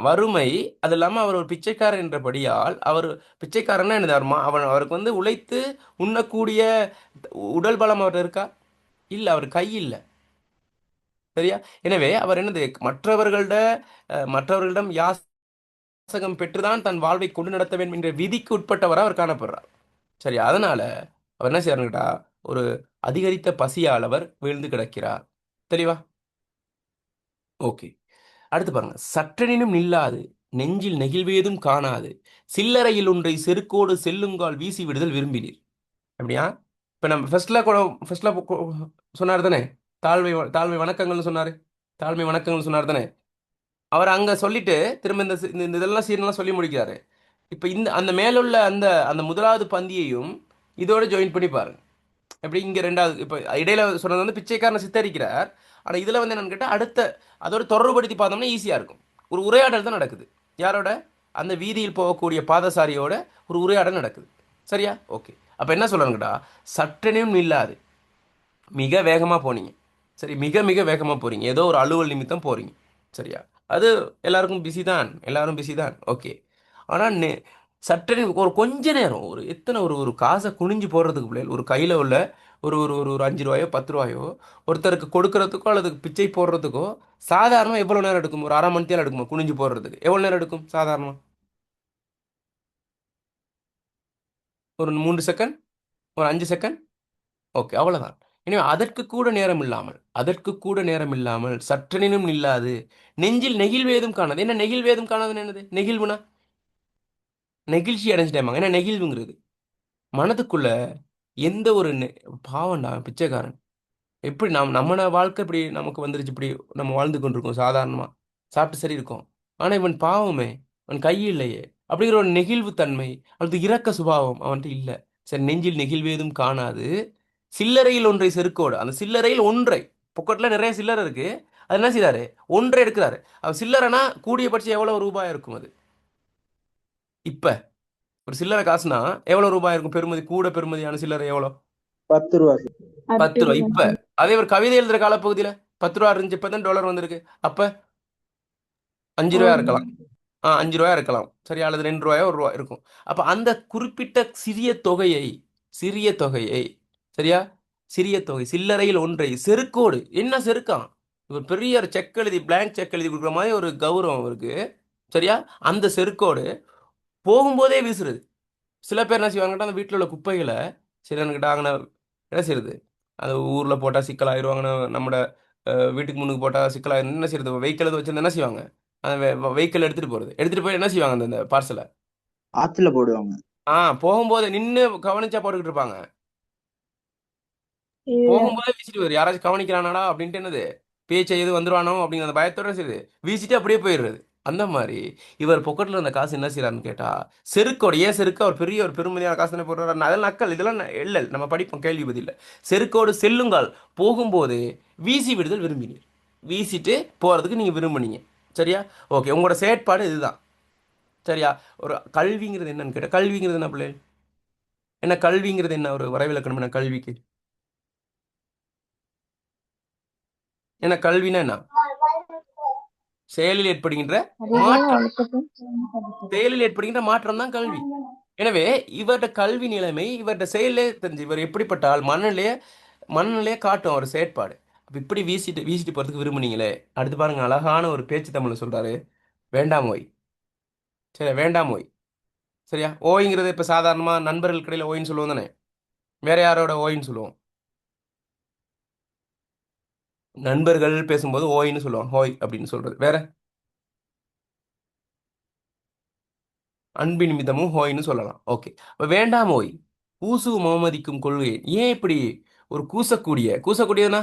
வறுமை. அது இல்லாம அவர் ஒரு பிச்சைக்காரர் என்றபடியால், அவர் பிச்சைக்காரன்னா என்னது? அவருக்கு வந்து உழைத்து உண்ணக்கூடிய உடல் பலம் அவர் இருக்கா? இல்ல, அவர் கை இல்ல. சரியா? எனவே அவர் என்னது? மற்றவர்களிடம் யாசகம் பெற்றுதான் தன் வாழ்வை கொண்டு நடத்த வேண்டும் என்ற விதிக்கு உட்பட்டவராக அவர் காணப்படுறார். சரி, அதனால அவர் என்ன செய்யறாருன்னு ஒரு அதிகரித்த பசியால் அவர் வீழ்ந்து கிடக்கிறார். தெளிவா? ஓகே. அடுத்து பாருங்க. சற்றெனினும் நில்லாது நெஞ்சில் நெகிழ்வேதும் காணாது சில்லறையில் ஒன்றை செருக்கோடு செல்லுங்கால் வீசி விடுதல் விரும்பினீர். அப்படியா? இப்போ நம்ம ஃபர்ஸ்ட்ல சொன்னார் தானே, தாழ்மை தாழ்மை வணக்கங்கள்னு சொன்னார், தாழ்மை வணக்கங்கள்னு சொன்னார் தானே. அவர் அங்கே சொல்லிட்டு திரும்ப இந்த இதெல்லாம் சீரெல்லாம் சொல்லி முடிக்கிறாரு. இப்போ அந்த மேலுள்ள அந்த அந்த முதலாவது பந்தியையும் இதோட ஜாயின் பண்ணி பாருங்க. எப்படி இங்கே ரெண்டாவது இப்போ இடையில சொன்னது வந்து பிச்சைக்காரனை சித்தரிக்கிறார். ஆனால் இதில் வந்து என்னன்னு கேட்டால் அடுத்த அதோட தொடர்புபடுத்தி பார்த்தோம்னா ஈஸியாக இருக்கும். ஒரு உரையாடல் தான் நடக்குது. யாரோட? அந்த வீதியில் போகக்கூடிய பாதசாரியோட ஒரு உரையாடல் நடக்குது. சரியா? ஓகே. அப்போ என்ன சொல்லணும்னு கேட்டால், சற்றெனும் இல்லாது மிக வேகமாக போனீங்க. சரி, மிக மிக வேகமாக போகிறீங்க, ஏதோ ஒரு அலுவல் நிமித்தம் போகிறீங்க. சரியா? அது எல்லாருக்கும் பிஸி தான், எல்லாரும் பிஸி தான். ஓகே. ஆனால் சற்றே ஒரு கொஞ்ச நேரம் ஒரு எத்தனை ஒரு ஒரு காசை குனிஞ்சு போடுறதுக்கு பிள்ளைகள் ஒரு கையில் உள்ள ஒரு ஒரு ஒரு ஒரு 5 ரூபாயோ 10 ரூபாயோ ஒருத்தருக்கு கொடுக்கறதுக்கோ அல்லது பிச்சை போடுறதுக்கோ சாதாரணமாக எவ்வளோ நேரம் எடுக்கும்? ஒரு அரை மணி நேரம் எடுக்குமா குனிஞ்சு போடுறதுக்கு? எவ்வளோ நேரம் எடுக்கும் சாதாரணமாக? ஒரு 3 செகண்ட், ஒரு 5 செகண்ட். ஓகே, அவ்வளோதான். எனவே அதற்கு கூட நேரம் இல்லாமல் சற்றெனினும் நில்லாது நெஞ்சில் நெகிழ்வேதும் காணாது. என்ன நெகிழ்வேதும் காணாதுன்னு என்னது? நெகிழ்வுனா நெகிழ்ச்சி அடைஞ்சிட்டேமாங்க. ஏன்னா நெகிழ்வுங்கிறது மனதுக்குள்ள எந்த ஒரு பாவம்டா பிச்சைக்காரன். எப்படி நம்ம வாழ்க்கை இப்படி நமக்கு வந்துருச்சு, இப்படி நம்ம வாழ்ந்து கொண்டிருக்கோம் சாதாரணமாக, சாப்பிட்டு சரி இருக்கோம். ஆனால் இவன் பாவமே, அவன் கை இல்லையே அப்படிங்கிற ஒரு நெகிழ்வு தன்மை அல்லது இரக்க சுபாவம் அவன்கிட்ட இல்லை. சரி, நெஞ்சில் நெகிழ்வேதும் காணாது சில்லறையில் ஒன்றை செருக்கோடு, அந்த சில்லறையில் ஒன்றை, பொக்கெட்டில் நிறைய சில்லறை இருக்கு, அது என்ன செய்றாரு? ஒன்றை எடுக்கிறாரு. அவர் சில்லறைனா கூடியபட்சம் எவ்வளோ ரூபாய் இருக்கும்? அது இப்போ ஒரு சில்லறை காசுனா எவ்வளோ ரூபாய் இருக்கும்? பெருமதி, கூட பெருமதியான சில்லறை எவ்வளோ? 10 ரூபா. 10 ரூபா. இப்போ அதே ஒரு கவிதை எழுதுகிற காலப்பகுதியில் 10 ரூபா இருந்துச்சு. இப்போ தான் டாலர் வந்திருக்கு. அப்போ 5 ரூபாயா இருக்கலாம். 5 ரூபாயா இருக்கலாம். சரியா? அல்லது 2 ரூபாயோ 1 ரூபா இருக்கும். அப்போ அந்த குறிப்பிட்ட சிறிய தொகையை சரியா, சிறிய தொகை சில்லறையில் ஒன்றை செருக்கோடு, என்ன செருக்கான்? ஒரு பெரிய ஒரு செக் எழுதி, பிளாங்க் செக் எழுதி கொடுக்குற மாதிரி ஒரு கௌரவம் அவருக்கு. சரியா? அந்த செருக்கோடு போகும்போதே வீசுறது. சில பேர் என்ன செய்வாங்கட்டா, அந்த வீட்டில் உள்ள குப்பைகளை சிலன்கிட்ட அங்கே என்ன செய்யுது, அது ஊரில் போட்டால் சிக்கலாயிருவாங்கன்னு, நம்மட வீட்டுக்கு முன்னுக்கு போட்டால் சிக்கலாயிரும். என்ன செய்யுது, வெஹிக்கிள் எது வச்சிருந்தா என்ன செய்வாங்க, அந்த வெஹிக்கிள் எடுத்துகிட்டு போய் என்ன செய்வாங்க, அந்த பார்சலை ஆத்துல போடுவாங்க. போகும்போது நின்று கவனிச்சா போட்டுக்கிட்டு இருப்பாங்க. போகும்போதே வீசிட்டு போயிரு, யாராச்சும் கவனிக்கிறானாடா அப்படின்ட்டு, என்னது பேச்சை எது வந்துருவானோ அப்படிங்கிற அந்த பயத்தோட சரி வீசிட்டு அப்படியே போயிடுறது. அந்த மாதிரி இவர் பொக்கெட்டில் இருந்த காசு என்ன செய்யறாருன்னு கேட்டா, செருக்கோட, ஏன் செருக்கு, அவர் பெரிய ஒரு பெருமதியான காசு தானே போடுறாரு. அதெல்லாம் நக்கல், இதெல்லாம் இல்லை, நம்ம படிப்போம் கேள்வி பதில். செருக்கோடு செல்லுங்கால் போகும்போது வீசி விடுதல் விரும்பினீர். வீசிட்டு போறதுக்கு நீங்க விரும்புனீங்க. சரியா? ஓகே, உங்களோட செயற்பாடு இதுதான். சரியா? ஒரு கல்விங்கிறது என்னன்னு கேட்டா, கல்விங்கிறது என்ன பிள்ளை? என்ன கல்விங்கிறது? என்ன ஒரு வரைவிலக்கணம் என்ன கல்விக்கு? என்ன கல்வினா என்ன? செயலில் ஏற்படுகின்ற மாற்றம். செயலில் ஏற்படுகின்ற மாற்றம் தான் கல்வி. எனவே இவர்ட கல்வி நிலைமை இவர்ட செயலே தெரிஞ்சு, இவர் எப்படிப்பட்ட ஆள், மனநிலையே காட்டும் ஒரு செயற்பாடு. அப்ப இப்படி வீசிட்டு போறதுக்கு விரும்புனீங்களே. அடுத்து பாருங்க, அழகான ஒரு பேச்சு தமிழ்ல சொல்றாரு. வேண்டாம் ஓய். சரி, வேண்டாம் ஓய். சரியா? ஓய்ங்கிறது இப்ப சாதாரணமா நண்பர்கள் கடையில் ஓய்ன்னு சொல்லுவோம் தானே. வேற யாரோட ஓய்ன்னு சொல்லுவோம்? நண்பர்கள் பேசும்போது ஓய்ன்னு சொல்லுவோம். ஹோய் அப்படின்னு சொல்றது. வேற அன்பின் நிமித்தமும் ஹோய்ன்னு சொல்லலாம். ஓகே. அப்ப வேண்டாம் ஓய் கூசு முகமதிக்கும் கொள்கை. ஏன் இப்படி ஒரு கூசக்கூடியதுன்னா,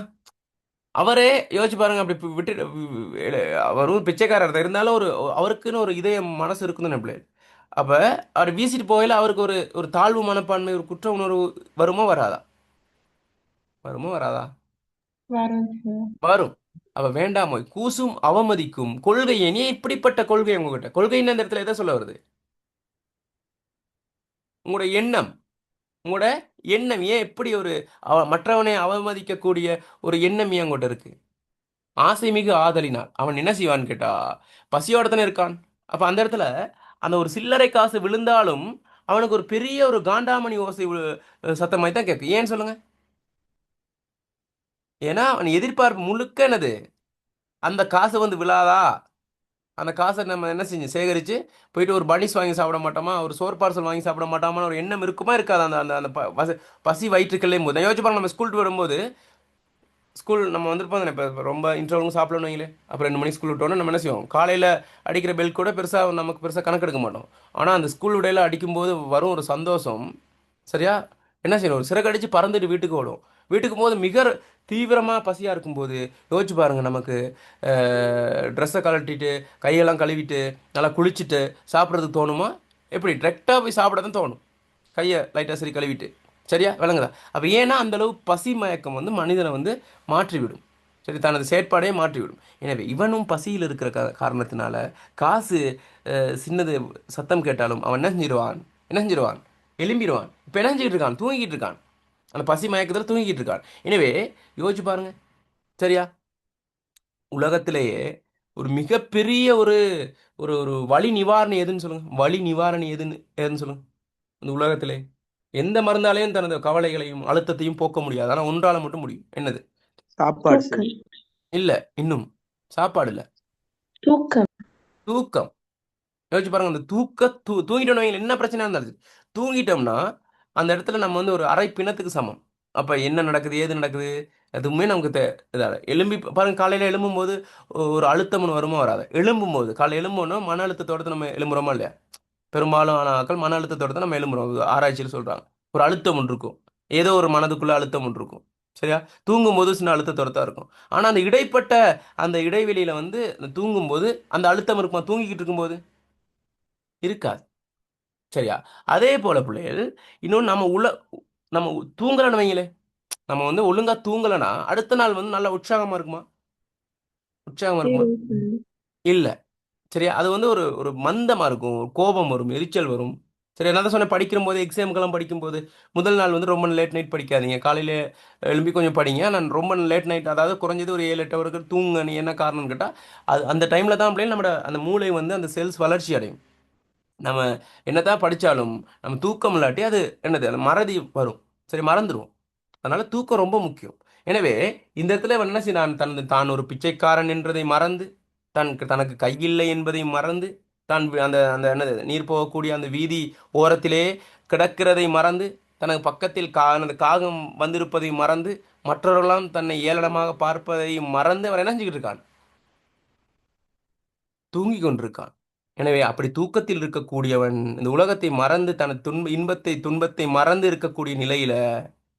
அவரே யோசிச்சு பாருங்க. அப்படி விட்டு அவரும் பிச்சைக்காரர் தான், இருந்தாலும் அவருக்குன்னு ஒரு இதயம், மனசு இருக்குன்னு பிள்ளை. அப்ப அவர் வீசிட்டு போகையில அவருக்கு ஒரு ஒரு தாழ்வு மனப்பான்மை, ஒரு குற்ற உணர்வு வருமோ வராதா? வராதா? வரும். அப்ப வேண்டாமோ கூசும் அவமதிக்கும் கொள்கை. ஏன் இப்படிப்பட்ட கொள்கை உங்ககிட்ட? கொள்கைன்னு அந்த இடத்துல எதை சொல்ல வருது? உங்களோட எண்ணம். உங்களோட எண்ணம் ஏன் இப்படி ஒரு மற்றவனை அவமதிக்கக்கூடிய ஒரு எண்ணம் ஏன் உங்கள்கிட்ட இருக்கு? ஆசை மிகு ஆதலினால் அவன் என்ன செய்வான்னு கேட்டா, பசியோட தானே இருக்கான். அப்ப அந்த இடத்துல அந்த ஒரு சில்லறை காசு விழுந்தாலும் அவனுக்கு ஒரு பெரிய ஒரு காண்டாமணி ஓசை சத்தமாய் தான் கேட்கும். ஏன்னு சொல்லுங்க? ஏன்னா அவன் எதிர்பார்ப்பு முழுக்க என்னது, அந்த காசு வந்து விழாதா, அந்த காசை நம்ம என்ன செஞ்சு சேகரித்து போயிட்டு ஒரு பனிஸ் வாங்கி சாப்பிட மாட்டோமா, ஒரு சோறு பார்சல் வாங்கி சாப்பிட மாட்டோமா, ஒரு எண்ணம் இருக்குமா இருக்காது? அந்த அந்த அந்த பசி வயிற்றுக்கல்லே போது யோசிச்சு பாருங்க. நம்ம ஸ்கூல் வரும்போது ஸ்கூல் நம்ம வந்திருப்போம் தானே, இப்போ ரொம்ப இன்டர்வலும் சாப்பிடணும் வைங்களே, அப்புறம் 2 மணிக்கு ஸ்கூல் விட்டோன்னா நம்ம என்ன செய்வோம், காலையில் அடிக்கிற பெல் கூட பெருசாக நமக்கு பெருசாக கணக்கெடுக்க மாட்டோம். ஆனால் அந்த ஸ்கூல் விடையில் அடிக்கும்போது வரும் ஒரு சந்தோஷம், சரியா? என்ன செய்யணும், ஒரு சிறகடிச்சு பறந்துட்டு வீட்டுக்கு ஓடும். வீட்டுக்கு போது மிக தீவிரமாக பசியாக இருக்கும்போது யோசிச்சு பாருங்கள், நமக்கு ட்ரெஸ்ஸை கழட்டிட்டு கையெல்லாம் கழுவிட்டு நல்லா குளிச்சுட்டு சாப்பிட்றதுக்கு தோணுமா? எப்படி டிரெக்டாக போய் சாப்பிட தான் தோணும், கையை லைட்டாக சரி கழுவிட்டு. சரியா விளங்குதா? அப்போ ஏன்னா அந்தளவு பசி மயக்கம் வந்து மனிதனை வந்து மாற்றிவிடும். சரி, தனது செயற்பாடையே மாற்றிவிடும். எனவே இவனும் பசியில் இருக்கிற காரணத்தினால காசு சின்னது சத்தம் கேட்டாலும் அவன் என்ன செஞ்சிருவான், எழும்பிடுவான். இப்போ என்ன செஞ்சுக்கிட்டு இருக்கான், தூங்கிட்டு இருக்கான். அந்த பசி மயக்கத்தில் தூங்கிட்டு இருக்கான். எனவே யோசிச்சு பாருங்க. சரியா? உலகத்திலேயே ஒரு மிகப்பெரிய ஒரு ஒரு ஒரு வலி நிவாரணி எதுன்னு சொல்லுங்க, வலி நிவாரணி எதுன்னு சொல்லுங்க. இந்த உலகத்திலே எந்த மருந்தாலையும் தனது கவலைகளையும் அழுத்தத்தையும் போக்க முடியாது. ஆனால் ஒன்றால மட்டும் முடியும். என்னது? சாப்பாடு தூக்கம் சரி. இல்ல, இன்னும் சாப்பாடு இல்ல, தூக்கம் தூக்கம். யோசிச்சு பாருங்க, அந்த தூங்கிட்டோம்னு வைங்களேன், என்ன பிரச்சனை இருந்தாலும் சரி. தூங்கிட்டோம்னா அந்த இடத்துல நம்ம வந்து ஒரு அரை பிணத்துக்கு சமம். அப்ப என்ன நடக்குது, ஏது நடக்குது, எதுவுமே நமக்கு இதால எழும்பி பாருங்க. காலையில எழும்பும் போது ஒரு அழுத்தம் ஒன்று வருமா வராது? எழும்பும் போது காலையில் எழும்போன்னா மன அழுத்தத்தோட நம்ம எழும்புறோமா இல்லையா? பெரும்பாலான ஆட்கள் மன அழுத்தத்தோட தான் நம்ம எழும்புறோம். ஆராய்ச்சியில் சொல்றாங்க, ஒரு அழுத்தம் ஒன்று இருக்கும், ஏதோ ஒரு மனதுக்குள்ள அழுத்தம் ஒன்று இருக்கும். சரியா? தூங்கும் போது சின்ன அழுத்தத்தோட தான் இருக்கும். ஆனா அந்த இடைப்பட்ட அந்த இடைவெளியில வந்து தூங்கும் போது அந்த அழுத்தம் இருக்குமா? தூங்கிக்கிட்டு இருக்கும்போது இருக்காது. சரியா? அதே போல பிள்ளைகள், இன்னொன்று நம்ம தூங்கலன்னு வைங்களே, நம்ம வந்து ஒழுங்கா தூங்கலைன்னா அடுத்த நாள் வந்து நல்லா உற்சாகமா இருக்குமா? உற்சாகமா இருக்குமா? ம். இல்ல. சரியா? அது வந்து ஒரு ஒரு மந்தமா இருக்கும், கோபம் வரும், எரிச்சல் வரும். சரி, நான் தான் சொன்னேன், படிக்கும்போது எக்ஸாமுக்கெல்லாம் படிக்கும்போது முதல் நாள் வந்து ரொம்ப லேட் நைட் படிக்காதீங்க. காலையில் எழும்பி கொஞ்சம் படிங்க. நான் ரொம்ப லேட் நைட், அதாவது குறைஞ்சது ஒரு 7 8 ஹவருக்கு தூங்க. நீ என்ன காரணம்னு கேட்டால், அது அந்த டைமில் தான் அப்படியே நம்ம அந்த மூளை வந்து அந்த செல்ஸ் வளர்ச்சி அடையும். நம்ம என்னதான் படித்தாலும் நம்ம தூக்கம் இல்லாட்டி அது என்னது, அந்த மறதி வரும். சரி, மறந்துடுவோம். அதனால தூக்கம் ரொம்ப முக்கியம். எனவே இந்த இடத்துல இவன் என்ன செய்தான், தான் ஒரு பிச்சைக்காரன் என்றதை மறந்து, தனக்கு கையில்லை என்பதை மறந்து, தான் அந்த அந்த என்னது நீர் போகக்கூடிய அந்த வீதி ஓரத்திலே கிடக்கிறதை மறந்து, தனக்கு பக்கத்தில் அந்த காகம் வந்திருப்பதை மறந்து, மற்றவர்களெல்லாம் தன்னை ஏளனமாக பார்ப்பதை மறந்து அவன் என்ன செஞ்சுக்கிட்டு இருக்கான், தூங்கிக் கொண்டிருக்கான். எனவே அப்படி தூக்கத்தில் இருக்கக்கூடியவன் இந்த உலகத்தை மறந்து தனது துன்பத்தை மறந்து இருக்கக்கூடிய நிலையில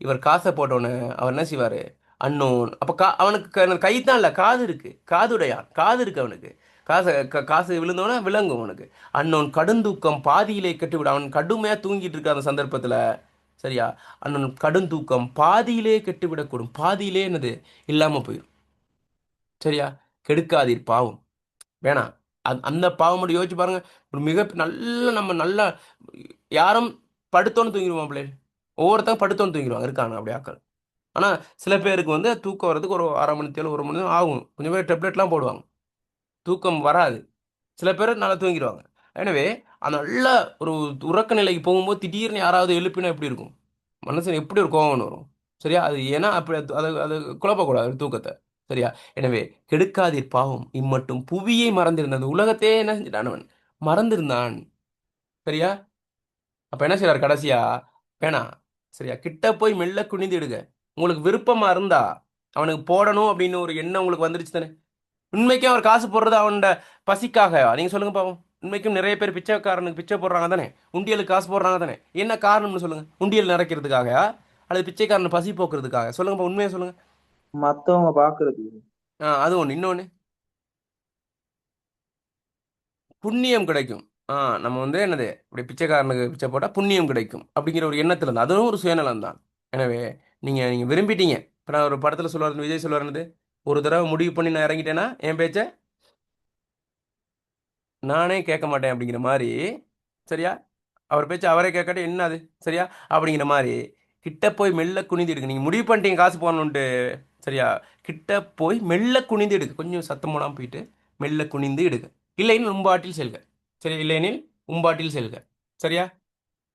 இவர் காசை போட்டோன்னு அவர் என்ன செய்வாரு, அன்னோன். அப்ப அவனுக்கு கை தான் இல்ல, காது இருக்கு, காதுடையான், காது இருக்கு அவனுக்கு. காசு விழுந்தோன்னா விளங்கும் அவனுக்கு. அன்னோன் கடுந்தூக்கம் பாதியிலே கெட்டுவிடும். அவன் கடுமையா தூங்கிட்டு இருக்க அந்த சந்தர்ப்பத்துல, சரியா, அன்னோன் கடுந்தூக்கம் பாதியிலே கெட்டுவிடக்கூடும். பாதியிலே என்னது இல்லாம போயிடும். சரியா? கெடுக்காதீர் பாவம், வேணாம். அந்த பாவம் மட்டும் யோசிச்சு பாருங்க. ஒரு நம்ம நல்லா யாரும் படுத்தோன்னு தூங்கிடுவோம் பிள்ளைகள். ஒவ்வொருத்தங்க படுத்தோன்னு தூங்கிடுவாங்க, இருக்காங்க அப்படி ஆக்கள். ஆனால் சில பேருக்கு வந்து தூக்கம் வர்றதுக்கு ஒரு 1/2 மணி நேரம் 1 மணி நேரம் ஆகும். கொஞ்சம் பேர் டெப்லெட்லாம் போடுவாங்க, தூக்கம் வராது. சில பேர் நல்லா தூங்கிடுவாங்க. எனவே அந்த நல்ல ஒரு உறக்க நிலைக்கு போகும்போது திடீர்னு யாராவது எழுப்பினா எப்படி இருக்கும், மனுஷன் எப்படி ஒரு கோவம் வரும். சரியா? அது ஏன்னா அப்படி அது அது குழப்பக்கூடாது தூக்கத்தை. சரியா? எனவே கெடுக்காதீர் பாவம் இம்மட்டும் புவியை மறந்திருந்தது, உலகத்தையே என்ன செஞ்சிட்டான் அவன், மறந்திருந்தான். சரியா? அப்ப என்ன செய்றாரு கடைசியா, வேணாம், சரியா, கிட்ட போய் மெல்ல குனிந்திடுங்க. உங்களுக்கு விருப்பமா இருந்தா அவனுக்கு போடணும் அப்படின்னு ஒரு எண்ணம் உங்களுக்கு வந்துருச்சு தானே. உண்மைக்கும் அவர் காசு போடுறது அவனோட பசிக்காக? நீங்க சொல்லுங்க பாவம். உண்மைக்கும் நிறைய பேர் பிச்சைக்காரனுக்கு பிச்சை போடுறாங்க தானே, உண்டியலுக்கு காசு போடுறாங்க தானே. என்ன காரணம்னு சொல்லுங்க, உண்டியல் நிறைக்கிறதுக்காக அல்லது பிச்சைக்காரன் பசி போக்குறதுக்காக? சொல்லுங்க, உண்மையை சொல்லுங்க. மத்தவங்க பாக்குறது. அது ஒன்று. இன்னொன்று புண்ணியம் கிடைக்கும். நம்ம வந்து என்னது, இப்படி பிச்சைக்காரனுக்கு பிச்சை போட்டால் புண்ணியம் கிடைக்கும் அப்படிங்கிற ஒரு எண்ணத்தில் இருந்தால் அதுவும் ஒரு சுயநலம் தான். எனவே நீங்கள் விரும்பிட்டீங்க. இப்போ நான் ஒரு படத்தில் சொல்லுவார், விஜய் சொல்லுவார்னது, ஒரு தடவை முடிவு பண்ணி நான் இறங்கிட்டேன்னா என் பேச்சை நானே கேட்க மாட்டேன் அப்படிங்கிற மாதிரி. சரியா? அவர் பேச்சு அவரே கேட்காட்டி என்ன அது, சரியா, அப்படிங்கிற மாதிரி கிட்ட போய் மெல்ல குனிந்து எடுங்க. நீங்கள் முடிவு பண்ணிட்டீங்க காசு போடணுன்ட்டு, சரியா, கிட்ட போய் மெல்ல குனிந்து எடுங்க. கொஞ்சம் சத்தம் போடாமல் போயிட்டு மெல்ல குனிந்து எடுங்க. இல்லைன்னு உம்பாட்டில் செல்க. சரி, இல்லைனில் உம்பாட்டில் செல்க. சரியா?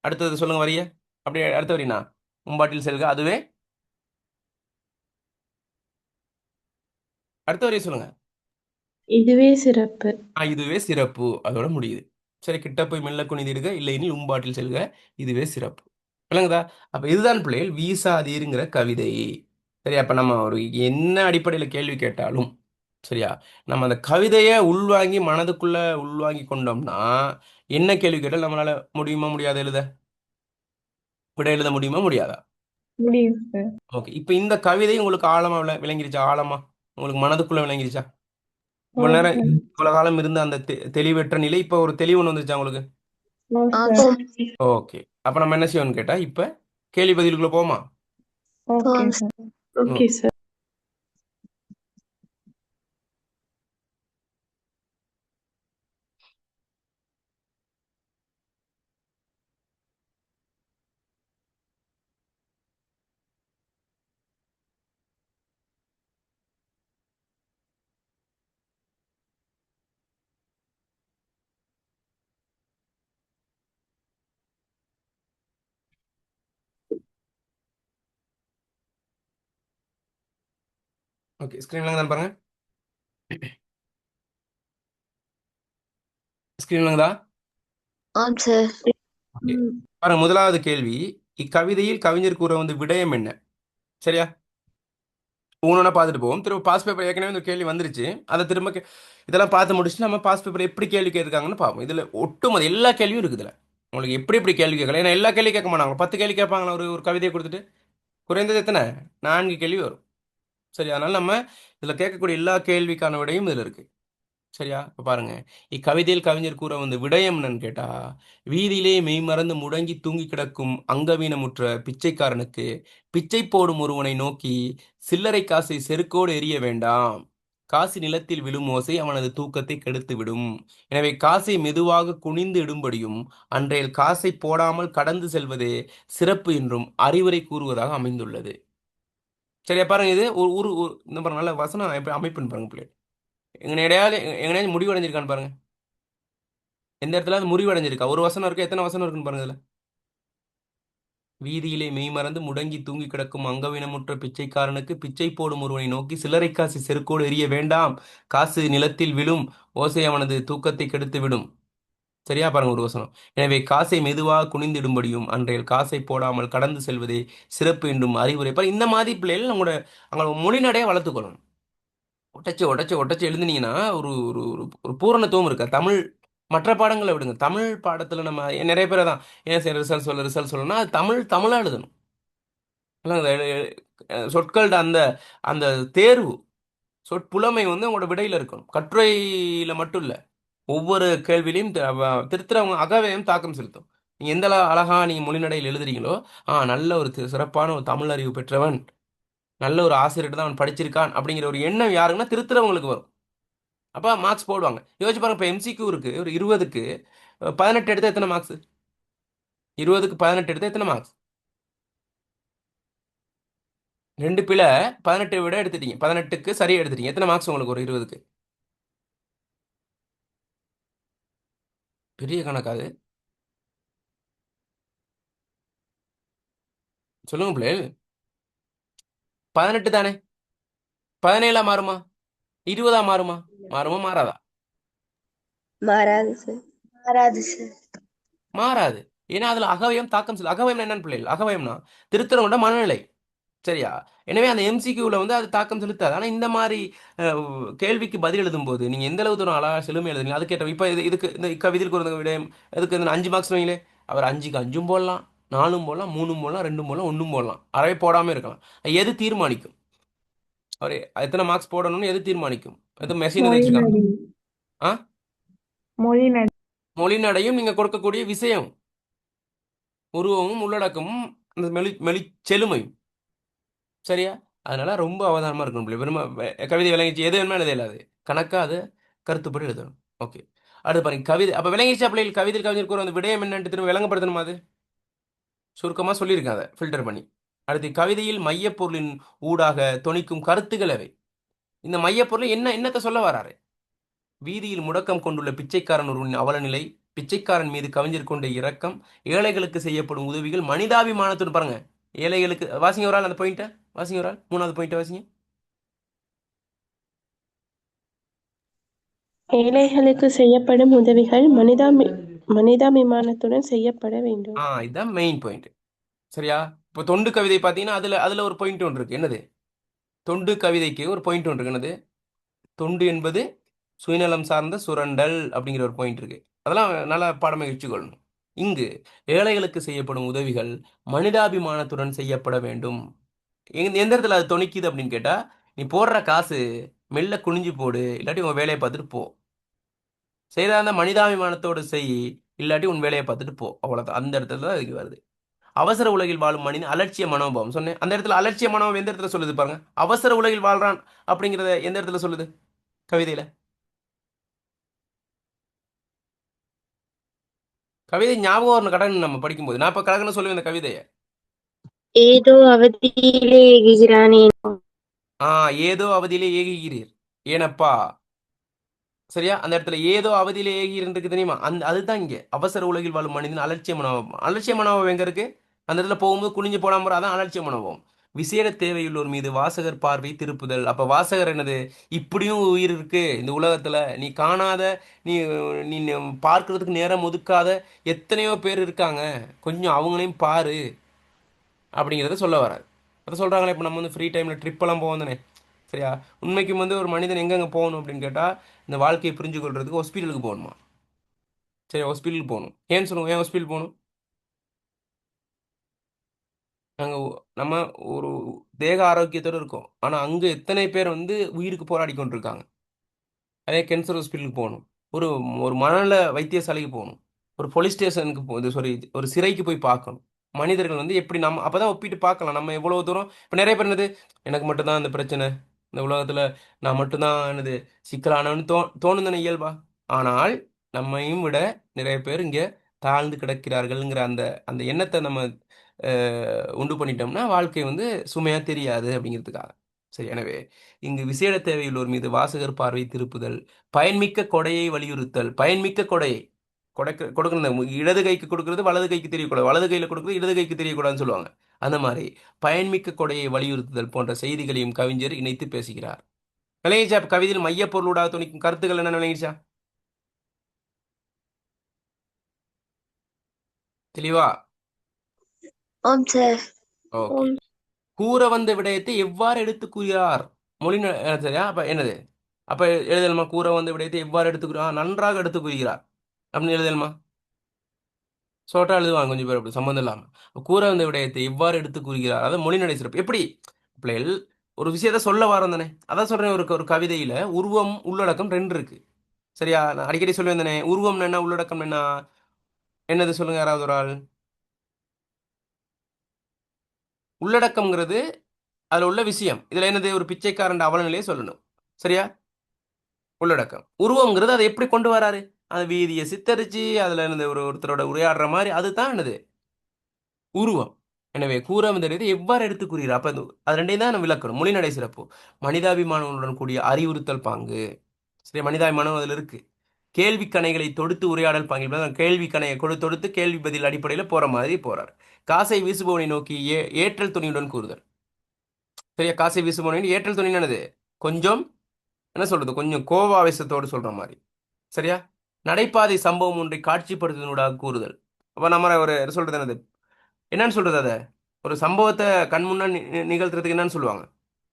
அடுத்தது சொல்லுங்க வரிய. அப்படியே அடுத்த வரினா உம்பாட்டில் செல்க, அதுவே. அடுத்த வரியை சொல்லுங்க. இதுவே சிறப்பு. இதுவே சிறப்பு, அதோட முடியுது. சரி, கிட்ட போய் மெல்ல குனிந்திடுக, இல்லைனில் உம்பாட்டில் செல்க, இதுவே சிறப்பு. விளங்குதா? அப்ப இதுதான் பிள்ளைகள் வீசாதீருங்கிற கவிதை. சரியா? அப்ப நம்ம ஒரு என்ன அடிப்படையில் கேள்வி கேட்டாலும் சரியா, நம்ம அந்த கவிதையை உள்வாங்கி மனதுக்குள்ள உள்வாங்கி கொண்டோம்னா என்ன கேள்வி கேட்டாலும் நம்மளால முடியுமா முடியாத எழுத விட எழுத முடியுமா முடியாதா? முடியும் சார். ஓகே. இப்போ இந்த கவிதை உங்களுக்கு ஆழமா விளங்கிருச்சா? ஆழமா உங்களுக்கு மனதுக்குள்ள விளங்கிருச்சா? ஓ இவ்வளவு நேரம் சார். இவ்வளவு காலம் இருந்த அந்த தெளிவற்ற நிலை இப்போ ஒரு தெளிவு ஒன்று வந்துருச்சா உங்களுக்கு? ஓ ஆ சார். சார். ஓகே. அப்ப நம்ம என்ன செய்யணும்னு கேட்டா இப்ப கேள்வி பதிலுக்குள்ள போமா? Okay sir. Okay sir. Okay. ஸ்கிரீன்ல தான் பாருங்க. ஸ்கிரீன்ல தான். ஆம் சார். ஓகே. பாருங்க, முதலாவது கேள்வி, இக்கவிதையில் கவிஞர் கூற வந்து விடயம் என்ன? சரியா? ஒவ்வொன்றா பார்த்துட்டு போவோம். திரும்ப பாஸ் பேப்பர் ஏற்கனவே இந்த கேள்வி வந்துருச்சு. அதை திரும்ப இதெல்லாம் பார்த்து முடிச்சுட்டு நம்ம பாஸ் பேப்பர் எப்படி கேள்வி கேட்குறாங்கன்னு பார்ப்போம். இதில் ஒட்டுமொத்த எல்லா கேள்வியும் இருக்குது இதில். உங்களுக்கு எப்படி எப்படி கேள்வி கேட்கலாம்? ஏன்னா எல்லா கேள்வி கேட்க மாட்டாங்க. 10 கேள்வி கேட்பாங்களா ஒரு ஒரு கவிதையை கொடுத்துட்டு? குறைந்தது எத்தனை? 4 கேள்வி வரும். சரி, அதனால நம்ம இதில் கேட்கக்கூடிய எல்லா கேள்விக்கான விடையும் இதில் இருக்கு. சரியா? இப்போ பாருங்க, இக்கவிதையில் கவிஞர் கூற வந்து விடயம் என்னன்னு கேட்டா, வீதியிலே மெய்மறந்து முடங்கி தூங்கி கிடக்கும் அங்கவீனமுற்ற பிச்சைக்காரனுக்கு பிச்சை போடும் ஒருவனை நோக்கி சில்லறை காசை செருக்கோடு எறிய வேண்டாம். காசு நிலத்தில் விழும் ஓசை அவனது தூக்கத்தை கெடுத்து விடும். எனவே காசை மெதுவாக குனிந்து இடும்படியும் அன்றைய காசை போடாமல் கடந்து செல்வதே சிறப்பு என்றும் அறிவுரை கூறுவதாக அமைந்துள்ளது. சரியா? பாருங்க, இது ஒரு ஒரு இந்த பாருங்க, நல்ல வசனம் அமைப்புன்னு பாருங்க பிள்ளை. எங்கனையாவது முடிவடைஞ்சிருக்கான்னு பாருங்க. எந்த இடத்துல அது முறிவடைஞ்சிருக்கா? ஒரு வசனம் இருக்கு, எத்தனை வசனம் இருக்குன்னு பாருங்க இதுல. வீதியிலே மெய்மறந்து முடங்கி தூங்கி கிடக்கும் அங்கவீனமுற்ற பிச்சைக்காரனுக்கு பிச்சை போடும் ஒருவனை நோக்கி சில்லறை காசு செருக்கோடு எறிய வேண்டாம். காசு நிலத்தில் விழும் ஓசை அவனது தூக்கத்தை கெடுத்து விடும். சரியா? பாருங்க ஒரு வசனம். எனவே காசை மெதுவாக குனிந்திடும்படியும் அன்றைய காசை போடாமல் கடந்து செல்வதே சிறப்பு என்றும் அறிவுரை. பாருங்க, இந்த மாதிரி பிள்ளைகள் அவங்களோட மொழிநடையை வளர்த்துக்கணும். ஒட்டச்சு ஒட்டச்சு ஒட்டச்சு எழுதுனீங்கன்னா ஒரு ஒரு ஒரு ஒரு பூரணத்துவம் இருக்கா? தமிழ் மற்ற பாடங்களை விடுங்க. தமிழ் பாடத்தில் நம்ம நிறைய பேர் தான் ஏன் சார் ரிசல்ட் சொல்லணும்னா அது தமிழாக எழுதணும். சொற்களோட அந்த அந்த தேர்வு சொற்புலமை வந்து உங்களோட விடையில் இருக்கணும். கட்டுரையில் மட்டும் இல்லை, ஒவ்வொரு கேள்வியிலையும் திருத்துறவங்க அகவையும் தாக்கம் செலுத்தும். நீங்கள் எந்த அழகா நீங்கள் மொழிநடையில் எழுதுறீங்களோ, நல்ல ஒரு சிறப்பான ஒரு தமிழ் அறிவு பெற்றவன், நல்ல ஒரு ஆசிரியர் தான் அவன் படிச்சிருக்கான் அப்படிங்கிற ஒரு எண்ணம் யாருங்கன்னா திருத்துறவங்களுக்கு வரும். அப்போ மார்க்ஸ் போடுவாங்க. யோசிச்சு பாருங்க, இப்போ எம்சிக்யூ இருக்கு, ஒரு 20க்கு 18 எடுத்தால் எத்தனை மார்க்ஸ்? 20க்கு 18 எடுத்தால் எத்தனை மார்க்ஸ்? 2 பிழை, 18 விட எடுத்துட்டீங்க, 18க்கு சரியா எடுத்துட்டீங்க, எத்தனை மார்க்ஸ் உங்களுக்கு ஒரு 20க்கு? பெரிய கணக்காது. சொல்லுங்க பிள்ளைகள். 18 தானே? 17 மாறுமா? 20 மாறுமா? மாறுமா மாறாதா? மாறாது சார். மாறாது சார். மாறாது. ஏன்னா அதுல அகவயம் தாக்கம் செலுத்து. அகவயம் என்னன்னு பிள்ளைகள்? அகவயம்னா திருத்தரவோட மனநிலை. சரியா? எனவே அந்த எம்சிக்யூவில் வந்து அது தாக்கம் செலுத்தாது. ஆனால் இந்த மாதிரி கேள்விக்கு பதில் எழுதும்போது நீங்கள் எந்த அளவு தூரம் அழகாக செழுமை எழுதுங்க அதுக்கேற்ற. இப்போ இதுக்கு இந்த கவிதைக்கு ஒரு விடயம் எதுக்கு இந்த 5 மார்க்ஸ் வைங்களே, அவர் 5க்கு 5ம் போடலாம், 4ம் போடலாம், 3ம் போடலாம், 2ம் போடலாம், 1ம் போடலாம், அறவே போடாமல் இருக்கலாம். எது தீர்மானிக்கும் அவர் எத்தனை மார்க்ஸ் போடணும்னு? எது தீர்மானிக்கும்? எது மெஷின் வச்சுருக்காங்க? மொழிநடை. ஆ, மொழிநடை. மொழிநடையும் நீங்கள் கொடுக்கக்கூடிய விஷயம், உருவமும் உள்ளடக்கமும் அந்த மெளி செழுமையும். சரியா? அதனால ரொம்ப அவதானமாக இருக்கணும் பிள்ளை. வெறும கவிதை விளங்கிச்சு எது வேணுமா எழுத இயலாது. கணக்காக அது கருத்துப்படி எழுதணும். ஓகே. அடுத்து பாருங்க, கவிதை அப்போ விளங்கிச்சா பிள்ளைகள்? கவிதை கவிஞர் கூற அந்த விடயம் என்னன்ட்டு திரும்ப விளங்கப்படுத்தணுமா? அது சுருக்கமாக சொல்லியிருக்கேன் அதை ஃபில்டர் பண்ணி. அடுத்து, கவிதையில் மையப்பொருளின் ஊடாக தொனிக்கும் கருத்துக்கள் அவை. இந்த மையப்பொருள் என்னத்தை சொல்ல வராரு? வீதியில் முடக்கம் கொண்டுள்ள பிச்சைக்காரன் ஒருவனின் அவலநிலை, பிச்சைக்காரன் மீது கவிஞர் கொண்ட இரக்கம், ஏழைகளுக்கு செய்யப்படும் உதவிகள், மனிதாபிமானத்துடன். பாருங்க, ஏழைகளுக்கு வாசிங்க ஒரு ஆள் அந்த பாயிண்ட்டை வாசிங்க, ஒரு ஆள் 3வது பாயிண்ட்டை வாசிங்க. ஏழைகளுக்கு செய்யப்படும் உதவிகள் மனிதாபிமானத்துடன் செய்யப்பட வேண்டும். இதுதான் மெயின் பாயிண்ட். சரியா? இப்போ தொண்டு கவிதை பார்த்தீங்கன்னா அதுல ஒரு பாயிண்ட் ஒன்று இருக்கு. என்னது? தொண்டு கவிதைக்கு ஒரு பாயிண்ட் ஒன்று இருக்குனது. தொண்டு என்பது சுயநலம் சார்ந்த சுரண்டல் அப்படிங்கிற ஒரு பாயிண்ட் இருக்கு. அதெல்லாம் நல்லா பாடமாக வச்சுக்கொள்ளணும். இங்கு ஏழைகளுக்கு செய்யப்படும் உதவிகள் மனிதாபிமானத்துடன் செய்யப்பட வேண்டும். எந்த இடத்துல அது தொனிக்குது அப்படின்னு கேட்டா, நீ போடுற காசு மெல்ல குனிஞ்சு போடு, இல்லாட்டி உன் வேலையை பார்த்துட்டு போ. செய்யறதா இருந்தா மனிதாபிமானத்தோடு செய், இல்லாட்டி உன் வேலையை பார்த்துட்டு போ. அவ்வளவுதான். அந்த இடத்துல தான் இதுக்கு வருது. அவசர உலகில் வாழும் மனிதன் அலட்சிய மனோபாவம் சொன்னேன். அந்த இடத்துல அலட்சிய மனோபாவம் எந்த இடத்துல சொல்லுது பாருங்க. அவசர உலகில் வாழ்றான் அப்படிங்கிறத எந்த இடத்துல சொல்லுது கவிதையில? கவிதை ஞாபகம் வரணும் கடன் நம்ம படிக்கும்போது. நான் இப்ப கடகன்னு சொல்லுவேன் இந்த கவிதையை. ஏதோ அவதியிலே எகிறானே. ஏதோ அவதியிலே ஏகுகிறீர் ஏனப்பா. சரியா? அந்த இடத்துல ஏதோ அவதியிலே ஏகிறீர் இருக்கு தெரியுமா? அதுதான் இங்க அவசர உலகில் வாழும் மனிதன் அலட்சிய மனோபாவம். அலட்சிய மனோபாவம் எங்க இருக்கு? அந்த இடத்துல போகும்போது குனிஞ்சு போடாம அதான் அலட்சிய மனோபாவம். விசேட தேவையுள்ளோர் மீது வாசகர் பார்வை திருப்புதல். அப்ப வாசகர் என்னது? இப்படியும் உயிர் இருக்கு இந்த உலகத்துல, நீ காணாத, நீ நீ பார்க்கறதுக்கு நேரம் ஒதுக்காத எத்தனையோ பேர் இருக்காங்க, கொஞ்சம் அவங்களையும் பாரு அப்படிங்கிறத சொல்ல வராது. அதை சொல்றாங்களே. இப்போ நம்ம வந்து ஃப்ரீ டைம்ல ட்ரிப் எல்லாம் போவோம் தானே. சரியா? உண்மைக்கும் வந்து ஒரு மனிதன் எங்கெங்க போகணும் அப்படின்னு கேட்டா, இந்த வாழ்க்கையை புரிஞ்சு கொள்றதுக்கு ஹாஸ்பிட்டலுக்கு போகணுமா? சரி, ஹாஸ்பிட்டலுக்கு போகணும். ஏன்னு சொல்லுங்க, ஏன் ஹாஸ்பிட்டல் போகணும்? நாங்கள் நம்ம ஒரு தேக ஆரோக்கியத்தோடு இருக்கோம், ஆனால் அங்கே எத்தனை பேர் வந்து உயிருக்கு போராடி கொண்டிருக்காங்க. அதே கேன்சர் ஹாஸ்பிட்டலுக்கு போகணும், ஒரு ஒரு மனநல வைத்தியசாலைக்கு போகணும், ஒரு போலீஸ் ஸ்டேஷனுக்கு இது சாரி ஒரு சிறைக்கு போய் பார்க்கணும். மனிதர்கள் வந்து எப்படி நம்ம அப்போ தான் ஒப்பிட்டு பார்க்கலாம் நம்ம எவ்வளோ தூரம். இப்போ நிறைய பேர் என்னது, எனக்கு மட்டும்தான் இந்த பிரச்சனை, இந்த உலகத்தில் நான் மட்டும்தான் என்னது சிக்கலானவன்னு தோணும் தானே இயல்பா. ஆனால் நம்மையும் விட நிறைய பேர் இங்கே தாழ்ந்து கிடக்கிறார்கள்ங்கிற அந்த அந்த எண்ணத்தை நம்ம உண்டு பண்ணிட்டோம்னா வாழ்க்கை வந்து சுமையாக தெரியாது அப்படிங்கிறதுக்காக. சரி, எனவே இங்கு விசேட தேவையுள்ளோர் மீது வாசகர் பார்வை திருப்புதல், பயன்மிக்க கொடையை வலியுறுத்தல். பயன்மிக்க கொடையை கொடுக்கணும். இடது கைக்கு கொடுக்கறது வலது கைக்கு தெரியக்கூடாது, வலது கையில் கொடுக்கறது இடது கைக்கு தெரியக்கூடாதுன்னு சொல்லுவாங்க. அந்த மாதிரி பயன்மிக்க கொடையை வலியுறுத்துதல் போன்ற செய்திகளையும் கவிஞர் இணைத்து பேசுகிறார். விளங்கிச்சா? கவிதையில் மைய பொருளூடாக துணிக்கும் கருத்துக்கள் என்ன விளங்கிச்சா? தெளிவா? ஓகே. கூற வந்த விடயத்தை எவ்வாறு எடுத்து கூறுகிறார் மொழி சரியா? அப்ப என்னது? அப்ப எழுதலுமா? கூற வந்த விடயத்தை எவ்வாறு எடுத்துக்கிறார்? நன்றாக எடுத்து கூறுகிறார் அப்படின்னு எழுதலுமா? சோட்டா எழுதுவாங்க கொஞ்சம் பேர், அப்படி சம்மந்தம் இல்லாம. கூற வந்த விடயத்தை எவ்வாறு எடுத்து கூறுகிறார், அதாவது மொழிநடை சிறப்பு. எப்படி பிள்ளைகள் ஒரு விஷயத்த சொல்ல வாரம் தானே, அதான் சொல்றேன். ஒரு கவிதையில உருவம் உள்ளடக்கம் 2 இருக்கு. சரியா? நான் அடிக்கடி சொல்லுவேன் தானே, உருவம் என்ன உள்ளடக்கம் என்ன, என்னது சொல்லுங்க யாராவது ஒரு ஆள். உள்ளடக்கம்ங்கிறது அதுல உள்ள விஷயம். இதுல என்னது? ஒரு பிச்சைக்காரன் அவலநிலையை சொல்லணும். சரியா? உள்ளடக்கம். உருவம்ங்கிறது அதை எப்படி கொண்டு வராரு, அந்த வீதியை சித்தரிச்சு அதுல என்னது ஒருத்தரோட உரையாடுற மாதிரி, அதுதான் என்னது உருவம். எனவே கூற வந்தது எவ்வாறு எடுத்து கூறுகிறார். அப்ப அது ரெண்டையும் தான் நம்ம விளக்கணும். மொழிநடை சிறப்பு, மனிதாபிமானங்களுடன் கூடிய அறிவுறுத்தல் பாங்கு. சரி, மனிதாபிமானம் அதுல இருக்கு. கேள்வி கணைகளை தொடுத்து உரையாடல் பாங்க. கேள்வி கணையை தொடுத்து கேள்வி பதில் அடிப்படையில் போற மாதிரி போறார். காசை வீசுபவனை நோக்கி ஏற்றல் துணியுடன் கூறுதல். சரியா? காசை வீசுபவனை ஏற்றல் துணி என்னது? கொஞ்சம் என்ன சொல்றது, கொஞ்சம் கோபாவேசத்தோடு சொல்ற மாதிரி. சரியா? நடைபாதை சம்பவம் ஒன்றை காட்சிப்படுத்துவதனூடாக கூறுதல். அப்ப நம்ம ஒரு சொல்றது என்னன்னு சொல்றது, அதை ஒரு சம்பவத்தை கண் முன்னா நிகழ்த்துறதுக்கு என்னன்னு சொல்லுவாங்க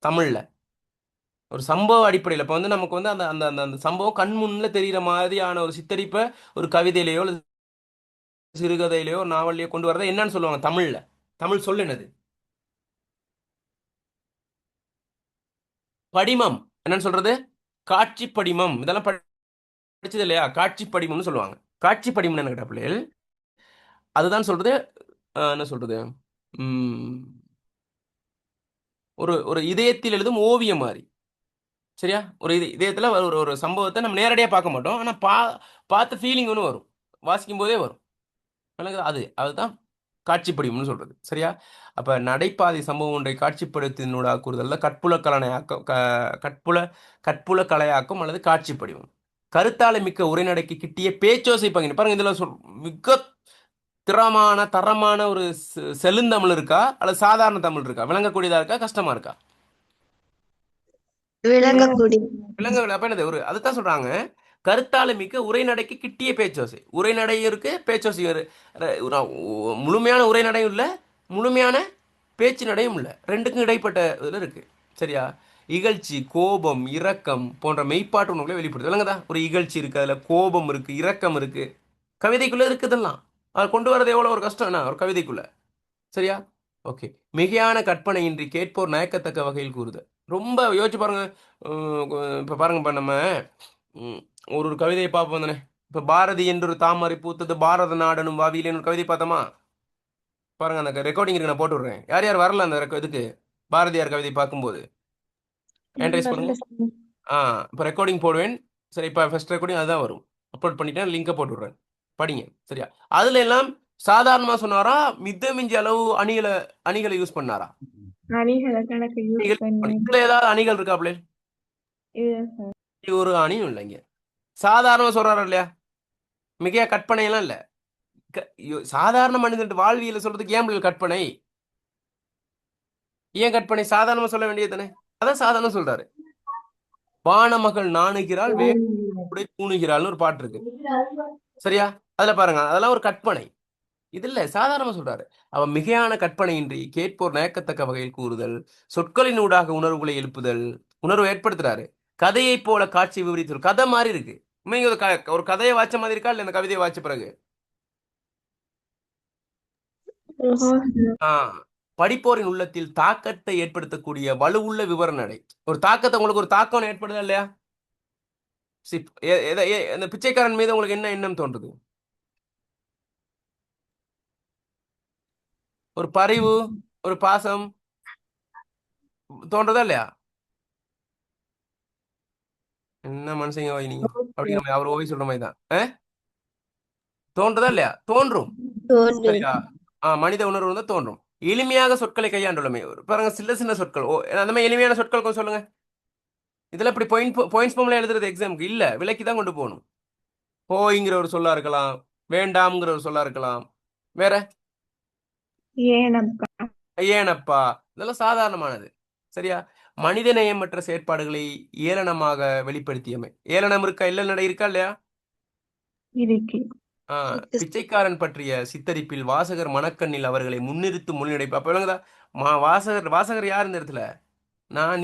தமிழ்ல? ஒரு சம்பவ அடிப்படையில். இப்போ வந்து நமக்கு வந்து அந்த அந்த அந்த சம்பவம் கண் முன்னில் தெரிகிற மாதிரியான ஒரு சித்தரிப்பை ஒரு கவிதையிலையோ அல்லது சிறுகதையிலையோ நாவல்லையோ கொண்டு வரதை என்னன்னு சொல்லுவாங்க தமிழ்ல? தமிழ் சொல் என்னது? படிமம். என்னன்னு சொல்றது? காட்சி படிமம். இதெல்லாம் படிச்சது இல்லையா? காட்சி படிமம்னு சொல்லுவாங்க. காட்சி படிமம் என்ன கேட்ட பிள்ளைகள், அதுதான் சொல்றது. என்ன சொல்றது, ஒரு ஒரு இதயத்தில் எழுதும் ஓவியம் மாதிரி. சரியா? ஒரு இதயத்தில் ஒரு ஒரு சம்பவத்தை நம்ம நேரடியாக பார்க்க மாட்டோம், ஆனால் பார்த்த ஃபீலிங் ஒன்று வரும், வாசிக்கும் போதே வரும். அதுதான் காட்சி படிமம்னு சொல்றது. சரியா? அப்ப நடைபாதை சம்பவம் ஒன்றை காட்சிப்படுத்தினூடாக கூறுதல் கற்புல கற்புல கலையாக்கும் அல்லது காட்சி படிமம். கருத்தாலை மிக்க உரைநடைக்கு கிட்டிய பேச்சோசை பங்கின பாருங்க. இதுல மிக தரமான ஒரு செழுந்தமிழ் இருக்கா அல்லது சாதாரண தமிழ் இருக்கா? விளங்கக்கூடியதா இருக்கா, கஷ்டமா இருக்கா? அப்ப என்னது ஒரு அதுதான் சொல்றாங்க, கருத்தாலை மிக்க உரைநடைக்கு கிட்டிய பேச்சோசை. உரைநடை இருக்கு, பேச்சோசை. முழுமையான உரைநடையும் இல்லை, முழுமையான பேச்சு நடையும் இல்லை, ரெண்டுக்கும் இடைப்பட்ட இதுல இருக்கு. சரியா? இகழ்ச்சி, கோபம், இரக்கம் போன்ற மெய்ப்பாட்டு உணர்வுகளை வெளிப்படுத்து. விளங்குதா? ஒரு இகழ்ச்சி இருக்கு, அதுல கோபம் இருக்கு, இரக்கம் இருக்கு, கவிதைக்குள்ள இருக்குதெல்லாம். அது கொண்டு வரது எவ்வளவு ஒரு கஷ்டம் ஒரு கவிதைக்குள்ள. சரியா? ஓகே. மிகையான கற்பனையின்றி கேட்போர் நயக்கத்தக்க வகையில் கூறுதல். ரொம்ப யோசிச்சு பாருங்க. இப்ப பாருங்க, இப்ப நம்ம ம், ஒரு ஒரு கவிதையை பார்ப்போம் தானே. இப்ப பாரதி என்றொரு தாமரை பூத்தது பாரத நாடனும் வாவியிலேன்னு ஒரு கவிதை பார்த்தோமா? பாருங்க, அந்த ரெக்கார்டிங் இருக்கு, நான் போட்டு விடுறேன். யார் யார் வரல அந்த இதுக்கு பாரதியார் கவிதை பார்க்கும்போது ஹேண்ட் நான் ரைஸ் பண்ணுங்க. வரல சார். ஆ, இப்போ ரெக்கார்டிங் போடுவேன். சரி, இப்போ ஃபர்ஸ்ட் ரெக்கார்டிங் அதுதான் வரும். அப்லோட் பண்ணிட்டேன், லிங்கை போட்டு விடுறேன், படிங்க. சரியா? அதுல எல்லாம் சாதாரணமா சொன்னாரா, மித மிஞ்சி அளவு அணிகளை யூஸ் பண்ணாரா? அணிகளை கணக்கு யூஸ் அணிகள் பண்ணி இதுல ஏதாவது அணிகள் இருக்காப்ல? இல்ல சார். ஒரு அணியும் இல்லைங்க. சாதாரணமா சொல்றாரா இல்லையா? மிகையா கற்பனை எல்லாம் இல்ல. சாதாரண மனிதன் வாழ்வியல சொல்றதுக்கு ஏன் இப்படி கற்பனை? ஏன் கற்பனை? சாதாரணமா சொல்ல வேண்டியது தானே. அதான் சாதாரணம் சொல்றாரு. வானமகள் நாணுகிறாள் வேலை பூணுகிறாள்னு ஒரு பாட்டு இருக்கு. சரியா? அதுல பாருங்க, அதெல்லாம் ஒரு கற்பனை. இது இல்ல, சாதாரணமா சொல்றாரு. அவன் மிகையான கற்பனையின்றி கேட்போர் நயக்கத்தக்க வகையில் கூறுதல், சொற்களின் ஊடாக உணர்வுகளை எழுப்புதல், உணர்வு ஏற்படுத்துறாரு. கதையை போல காட்சி விவரித்தல். கதை மாதிரி இருக்கு. உண்மைங்க, ஒரு கதையை வாச்ச மாதிரி இருக்கா இல்ல இந்த கவிதையை வாச்ச பிறகு? படிப்போரின் உள்ளத்தில் தாக்கத்தை ஏற்படுத்தக்கூடிய வலுவுள்ள விவர நடை. ஒரு தாக்கத்தை, உங்களுக்கு ஒரு தாக்கம் ஏற்படுதா இல்லையா? இந்த பிச்சைக்காரன் மீது உங்களுக்கு என்ன எண்ணம் தோன்றுது? ஒரு பரிவு, ஒரு பாசம் தோன்றதா இல்லையா? என்ன மனுஷங்க வை நீங்க, அப்படி நம்ம அவர் ஓவி சொல்ற மாதிரி தான். தோன்றதா இல்லையா? தோன்றும். சரியா? மனித உணர்வு தான் தோன்றும். எளிமையாக சொற்களை கையாண்டுள்ளமே. பாருங்க, சின்ன சின்ன சொற்கள். அந்த மாதிரி எளிமையான சொற்கள் கொஞ்சம் சொல்லுங்க. இதுல இப்படி பாயிண்ட்ஸ் ஃபார்ம்ல எழுதுறது எக்ஸாமுக்கு இல்ல, விலைக்கு தான் கொண்டு போகணும். போய்ங்கிற ஒரு சொல்லா இருக்கலாம், வேண்டாம்ங்கிற ஒரு சொல்லா இருக்கலாம், வேற ஏனப்பா. ஏனப்பா, இதெல்லாம் சாதாரணமானது. சரியா? மனிதநேயமற்ற செயற்பாடுகளை ஏளனமாக வெளிப்படுத்தியமை. ஏளனம் இருக்கா, இல்ல நடை இருக்கா இல்லையா? இருக்கு. பிச்சைக்காரன் பற்றிய சித்தரிப்பில் வாசகர் மனக்கண்ணில் அவர்களை முன்னிறுத்தும் முன்னிடைப்பு. அப்ப விளங்குதா? வாசகர் யார் இந்த இடத்துல?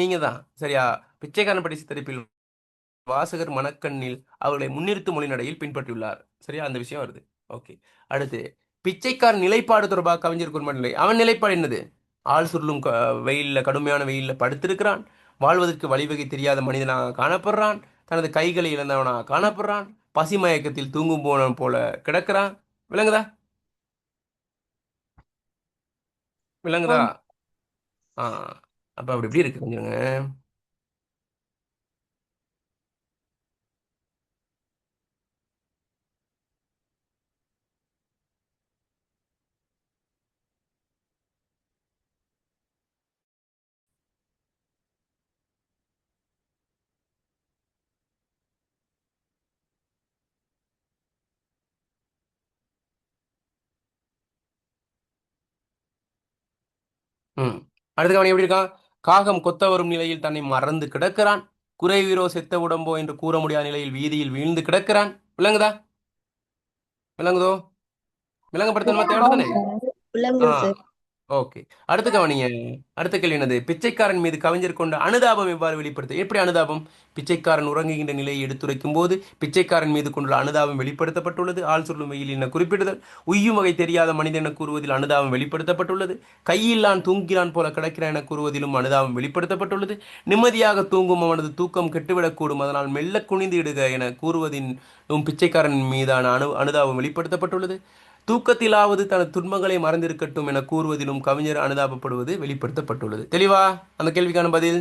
நீங்க தான். சரியா? பிச்சைக்காரன் பற்றிய சித்தரிப்பில் வாசகர் மனக்கண்ணில் அவர்களை முன்னிறுத்தும் மொழிநடையில் பின்பற்றியுள்ளார். சரியா? அந்த விஷயம் வருது. ஓகே. அடுத்து, பிச்சைக்காரன் நிலைப்பாடு தொடர்பாக கவிஞர் குறிப்பிடவில்லை. அவன் நிலைப்பாடு என்னது? ஆள் சுருளும் வெயில்ல, கடுமையான வெயில்ல படுத்திருக்கிறான். வாழ்வதற்கு வழிவகை தெரியாத மனிதனாக காணப்படுறான். தனது கைகளை இழந்தவனாக காணப்படுறான். பசி மயக்கத்தில் தூங்கும் போனவன் போல கிடக்கிறான். விளங்குதா? விளங்குதா? அப்ப அப்படி இப்படி இருக்கு கொஞ்சங்க. அடுத்த கவனி எப்படி இருக்கான்? காகம் கொத்த வரும் நிலையில் தன்னை மறந்து கிடக்கிறான். குறைவீரோ செத்த உடம்போ என்று கூற முடியாத நிலையில் வீதியில் வீழ்ந்து கிடக்கிறான். விளங்குதா? விளங்குதோ? விளங்கப்படுத்தணுமா? தேவைதானே? ஓகே. அடுத்த கவனிங்க. அடுத்த கேள்வி என்னது? பிச்சைக்காரன் மீது கவிஞர் கொண்ட அனுதாபம் எவ்வாறு வெளிப்படுத்த? எப்படி அனுதாபம்? பிச்சைக்காரன் உறங்குகின்ற நிலையை எடுத்துரைக்கும் போது பிச்சைக்காரன் மீது கொண்டுள்ள அனுதாபம் வெளிப்படுத்தப்பட்டுள்ளது. ஆள் சொல்லும் வெயில் என குறிப்பிடுதல். உய்யும் வகை தெரியாத மனிதன் என கூறுவதில் அனுதாபம் வெளிப்படுத்தப்பட்டுள்ளது. கையில்லான் தூங்கிறான் போல கிடக்கிறான் என கூறுவதிலும் அனுதாபம் வெளிப்படுத்தப்பட்டுள்ளது. நிம்மதியாக தூங்கும் அவனது தூக்கம் கெட்டுவிடக்கூடும், அதனால் மெல்ல குனிந்து இடுக என கூறுவதின் பிச்சைக்காரன் மீதான அனுதாபம் வெளிப்படுத்தப்பட்டுள்ளது. தூக்கத்திலாவது தனது துன்பங்களை மறந்திருக்கட்டும் என கூறுவதிலும் கவிஞர் அனுதாபப்படுவது வெளிப்படுத்தப்பட்டுள்ளது. தெளிவா அந்த கேள்விக்கான பதில்?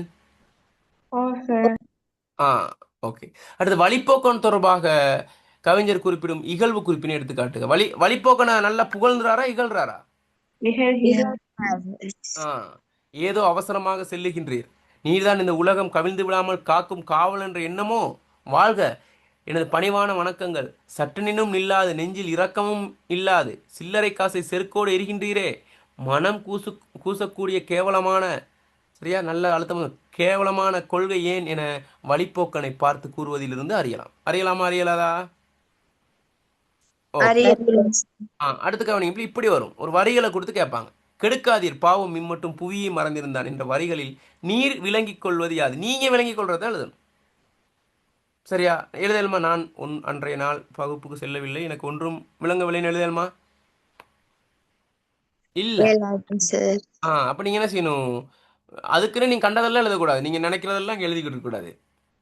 ஓகே. அடுத்து, வழிப்போக்கன் தொடர்பாக கவிஞர் குறிப்பிடும் இகழ்வு குறிப்பினை எடுத்துக்காட்டுக. வழிப்போக்கனை நல்லா புகழ்ந்துறாரா, இகழ்றாரா? ஏதோ அவசரமாக செல்லுகின்றீர், நீர்தான் இந்த உலகம் கவிழ்ந்து விடாமல் காக்கும் காவல் என்ற எண்ணமோ? வாழ்க. எனது பணிவான வணக்கங்கள். சற்று நின்னும் நில்லாது, நெஞ்சில் இரக்கமும் இல்லாது சில்லறை காசை செருக்கோடு எரிகின்றீரே, மனம் கூசக்கூடிய கேவலமான, சரியா, நல்ல அழுத்தம், கேவலமான கொள்கை ஏன் என வழிப்போக்கனை பார்த்து கூறுவதிலிருந்து அறியலாம். அறியலாமா, அறியலாதா? அடுத்த கவனிங்க. இப்படி வரும், ஒரு வரிகளை கொடுத்து கேட்பாங்க. கெடுக்காதீர் பாவம் இம்மட்டும் புவியை மறந்திருந்தான் என்ற வரிகளில் நீர் விளங்கிக் கொள்வது யாது? நீங்க விளங்கிக் கொள்றதா எழுதணும். சரியா? எழுதலுமா? நான் அன்றைய நாள் வகுப்புக்கு செல்லவில்லை, எனக்கு ஒன்றும் விளங்கவில்லைன்னு எழுதலுமா? இல்ல. ஏழாயிரம் சார். அப்ப நீங்க என்ன செய்யணும்? அதுக்குன்னு நீங்க கண்டதெல்லாம் எழுதக்கூடாது. நீங்க நினைக்கிறதெல்லாம் இங்க எழுதிக்கிட்டு இருக்கக்கூடாது.